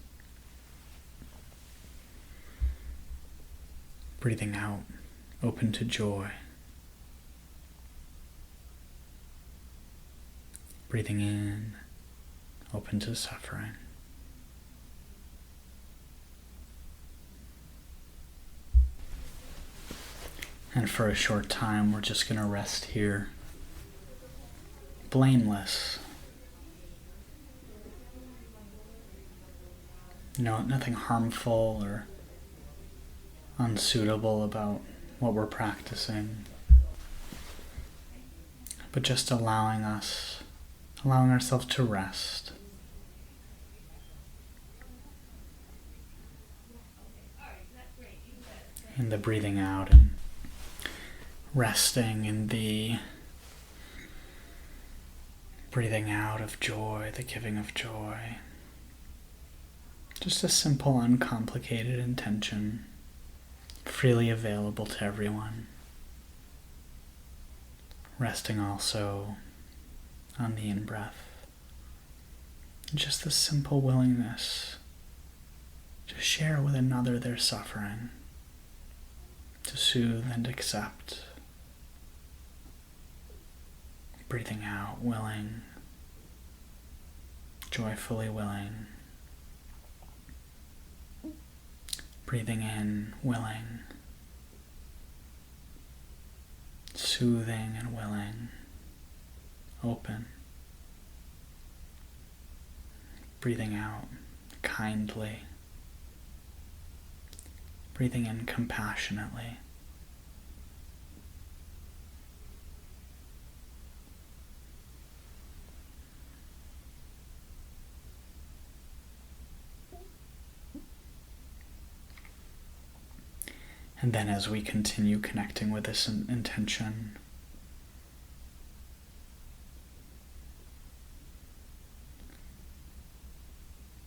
breathing out, open to joy, breathing in, open to suffering. And for a short time, we're just going to rest here, blameless. No, nothing harmful or unsuitable about what we're practicing, but just allowing ourselves to rest. In the breathing out and resting in the breathing out of joy, the giving of joy. Just a simple, uncomplicated intention, freely available to everyone. Resting also on the in-breath. Just the simple willingness to share with another their suffering, to soothe and accept. Breathing out, willing, joyfully willing. Breathing in, willing, soothing and willing, open. Breathing out, kindly. Breathing in compassionately. And then as we continue connecting with this intention,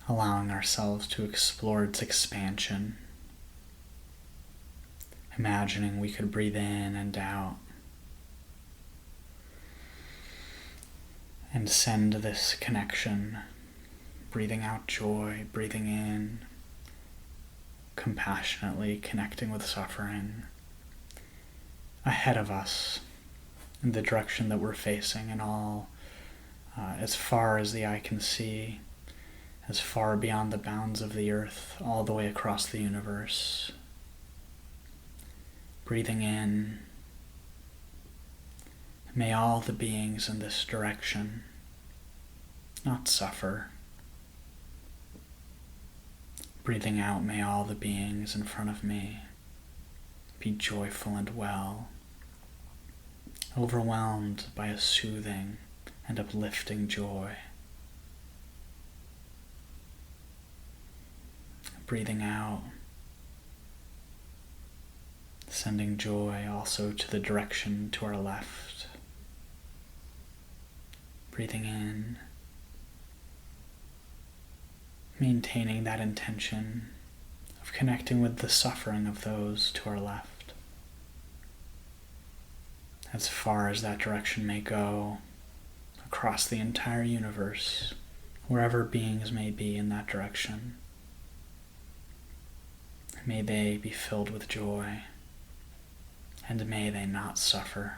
allowing ourselves to explore its expansion, imagining we could breathe in and out, and send this connection, breathing out joy, breathing in, compassionately connecting with suffering, ahead of us in the direction that we're facing, and all as far as the eye can see, as far beyond the bounds of the earth, all the way across the universe. Breathing in, may all the beings in this direction not suffer. Breathing out, may all the beings in front of me be joyful and well, overwhelmed by a soothing and uplifting joy. Breathing out, sending joy also to the direction to our left. Breathing in, maintaining that intention of connecting with the suffering of those to our left, as far as that direction may go, across the entire universe, wherever beings may be in that direction. May they be filled with joy, and may they not suffer.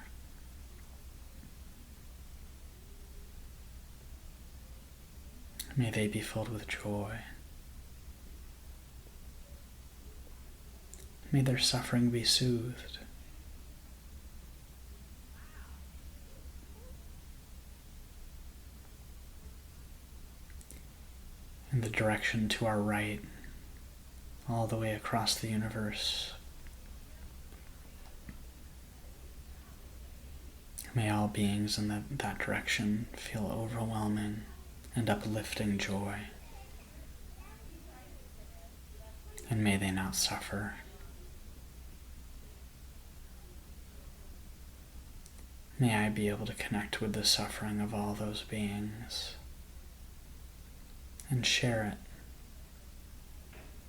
May they be filled with joy. May their suffering be soothed. In the direction to our right, all the way across the universe, may all beings in that direction feel overwhelming and uplifting joy, and may they not suffer. May I be able to connect with the suffering of all those beings and share it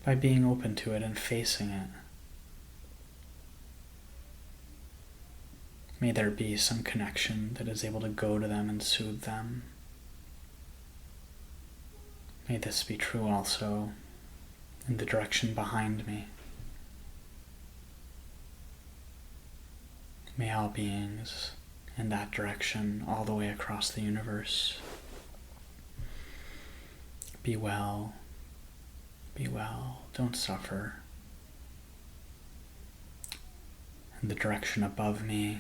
by being open to it and facing it. May there be some connection that is able to go to them and soothe them. May this be true also in the direction behind me. May all beings in that direction, all the way across the universe, be well, don't suffer. In the direction above me,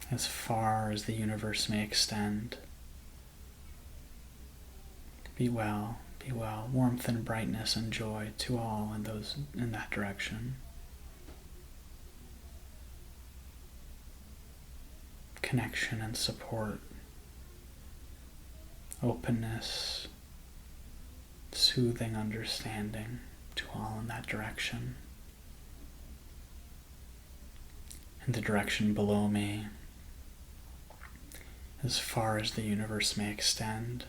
as far as the universe may extend, be well, warmth and brightness and joy to all in that direction. Connection and support, openness, soothing understanding to all in that direction. In the direction below me, as far as the universe may extend,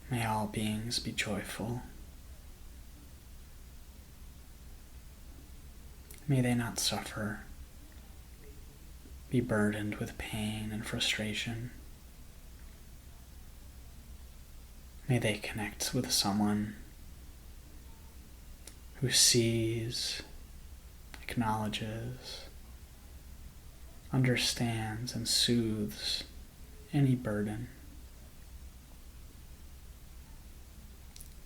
may all beings be joyful. May they not suffer, be burdened with pain and frustration. May they connect with someone who sees, acknowledges, understands, and soothes any burden.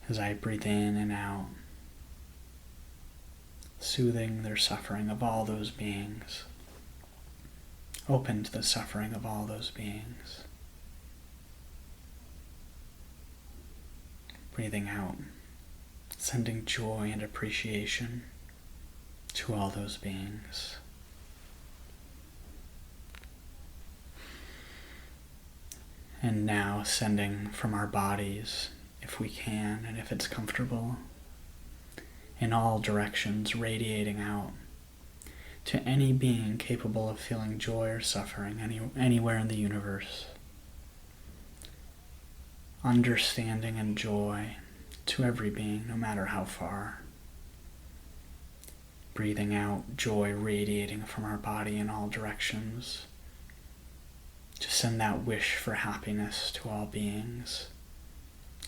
As I breathe in and out, soothing their suffering of all those beings, open to the suffering of all those beings. Breathing out, sending joy and appreciation to all those beings. And now sending from our bodies, if we can and if it's comfortable, in all directions, radiating out to any being capable of feeling joy or suffering anywhere in the universe. Understanding and joy to every being, no matter how far. Breathing out, joy radiating from our body in all directions. To send that wish for happiness to all beings,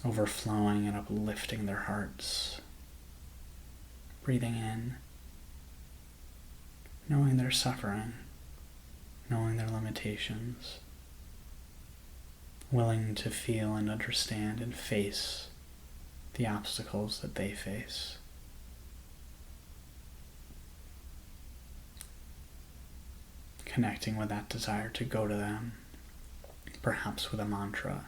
overflowing and uplifting their hearts. Breathing in, knowing their suffering, knowing their limitations, willing to feel and understand and face the obstacles that they face. Connecting with that desire to go to them, perhaps with a mantra.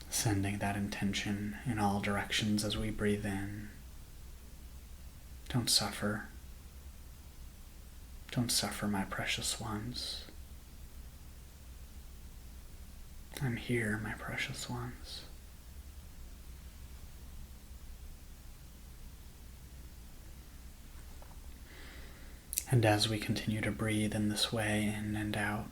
Sending that intention in all directions as we breathe in. Don't suffer. Don't suffer, my precious ones. I'm here, my precious ones. And as we continue to breathe in this way, in and out,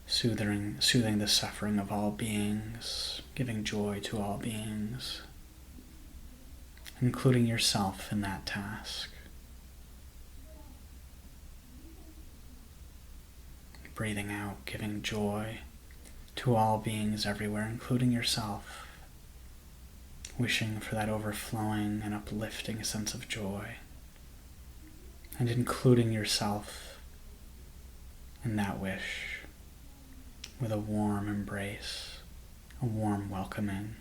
soothing the suffering of all beings, giving joy to all beings, including yourself in that task. Breathing out, giving joy to all beings everywhere, including yourself, wishing for that overflowing and uplifting sense of joy, and including yourself in that wish with a warm embrace, a warm welcoming.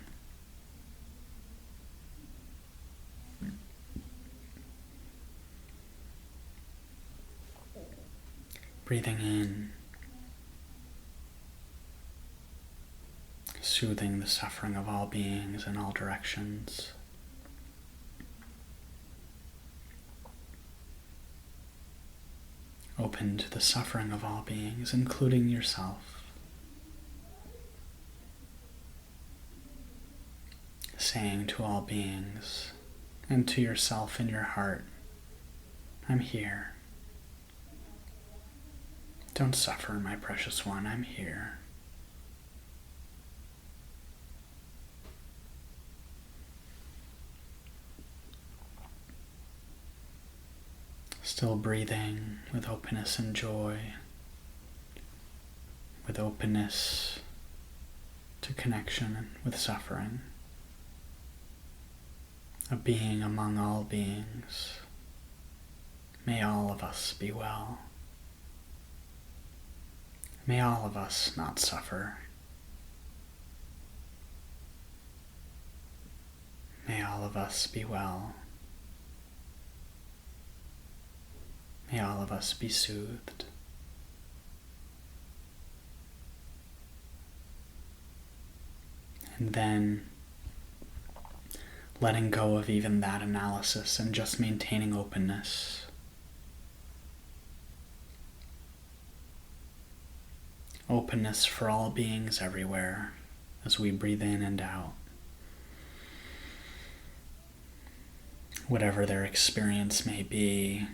Breathing in, soothing the suffering of all beings in all directions. Open to the suffering of all beings, including yourself. Saying to all beings, and to yourself in your heart, I'm here. Don't suffer, my precious one, I'm here. Still breathing with openness and joy, with openness to connection with suffering, a being among all beings. May all of us be well. May all of us not suffer. May all of us be well. May all of us be soothed. And then letting go of even that analysis and just maintaining openness. Openness for all beings everywhere as we breathe in and out. Whatever their experience may be,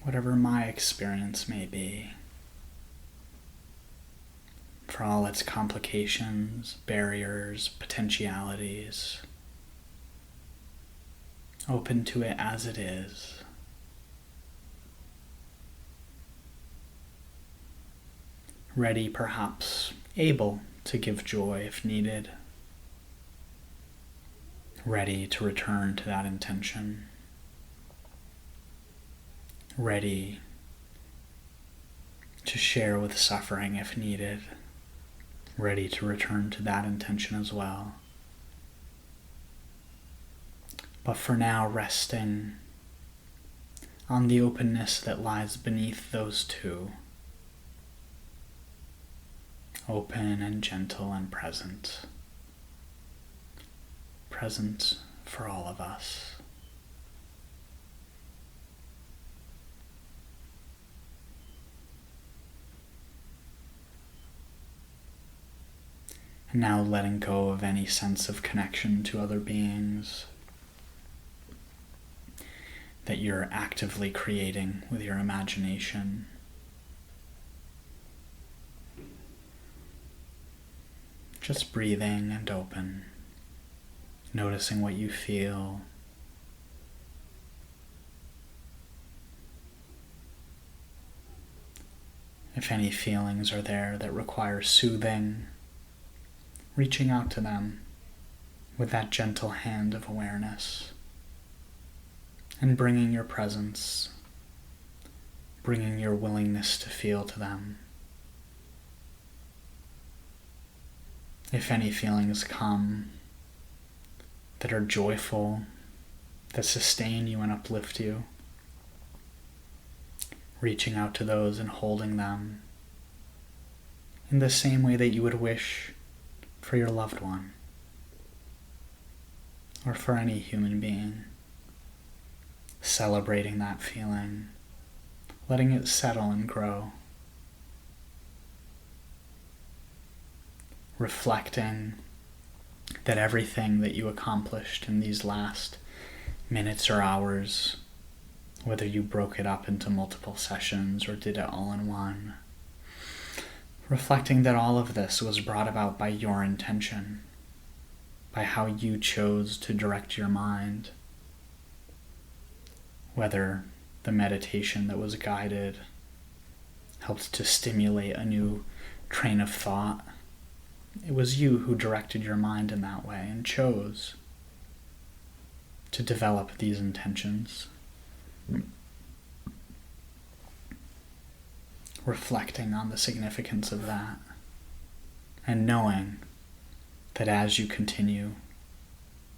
whatever my experience may be, for all its complications, barriers, potentialities, open to it as it is. Ready, perhaps able to give joy if needed. Ready to return to that intention. Ready to share with suffering if needed. Ready to return to that intention as well. But for now, resting on the openness that lies beneath those two. Open and gentle and present. Present for all of us. And now letting go of any sense of connection to other beings that you're actively creating with your imagination. Just breathing and open, noticing what you feel. If any feelings are there that require soothing, reaching out to them with that gentle hand of awareness and bringing your presence, bringing your willingness to feel to them. If any feelings come that are joyful, that sustain you and uplift you, reaching out to those and holding them in the same way that you would wish for your loved one or for any human being. Celebrating that feeling, letting it settle and grow. Reflecting that everything that you accomplished in these last minutes or hours, whether you broke it up into multiple sessions or did it all in one, reflecting that all of this was brought about by your intention, by how you chose to direct your mind, whether the meditation that was guided helped to stimulate a new train of thought. It was you who directed your mind in that way and chose to develop these intentions. Reflecting on the significance of that and knowing that as you continue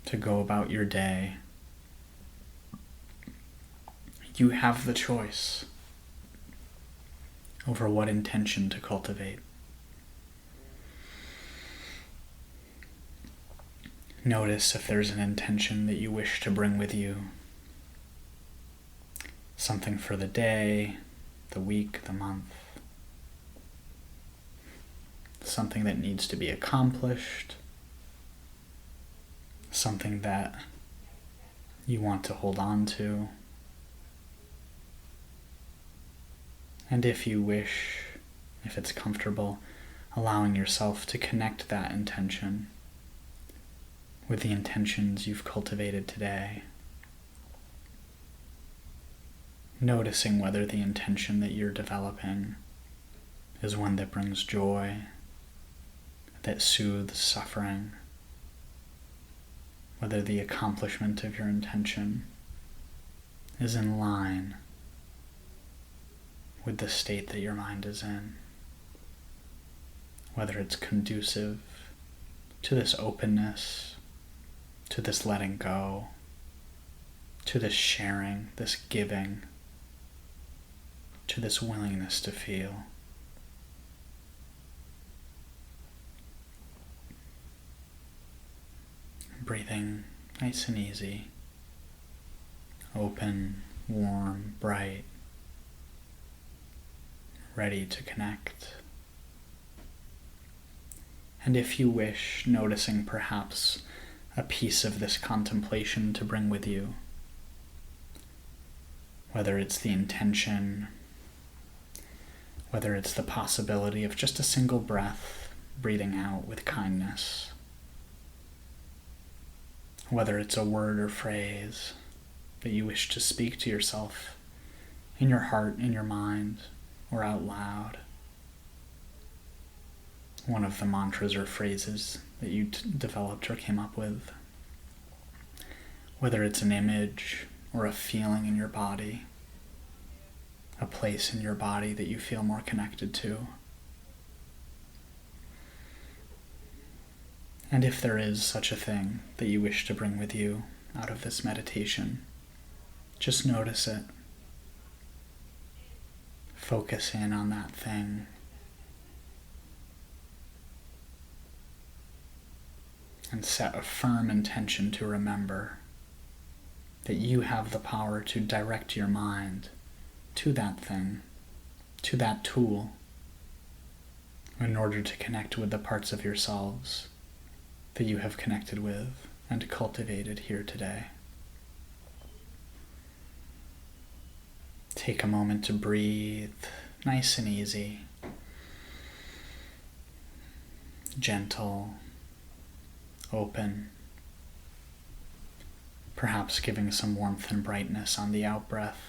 to go about your day, you have the choice over what intention to cultivate. Notice if there's an intention that you wish to bring with you. Something for the day, the week, the month. Something that needs to be accomplished. Something that you want to hold on to. And if you wish, if it's comfortable, allowing yourself to connect that intention with the intentions you've cultivated today. Noticing whether the intention that you're developing is one that brings joy, that soothes suffering, whether the accomplishment of your intention is in line with the state that your mind is in, whether it's conducive to this openness, to this letting go, to this sharing, this giving, to this willingness to feel. Breathing nice and easy, open, warm, bright, ready to connect. And if you wish, noticing perhaps a piece of this contemplation to bring with you, whether it's the intention, whether it's the possibility of just a single breath, breathing out with kindness, whether it's a word or phrase that you wish to speak to yourself in your heart, in your mind, or out loud. One of the mantras or phrases that you developed or came up with. Whether it's an image or a feeling in your body, a place in your body that you feel more connected to. And if there is such a thing that you wish to bring with you out of this meditation, just notice it. Focus in on that thing. And set a firm intention to remember that you have the power to direct your mind to that thing, to that tool, in order to connect with the parts of yourselves that you have connected with and cultivated here today. Take a moment to breathe, nice and easy, gentle, open, perhaps giving some warmth and brightness on the out-breath,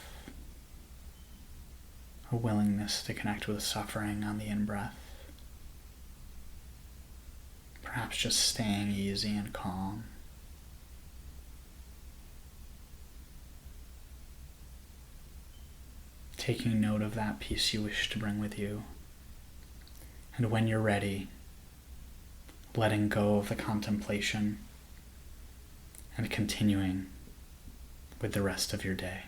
a willingness to connect with suffering on the in-breath, perhaps just staying easy and calm. Taking note of that piece you wish to bring with you, and when you're ready, letting go of the contemplation and continuing with the rest of your day.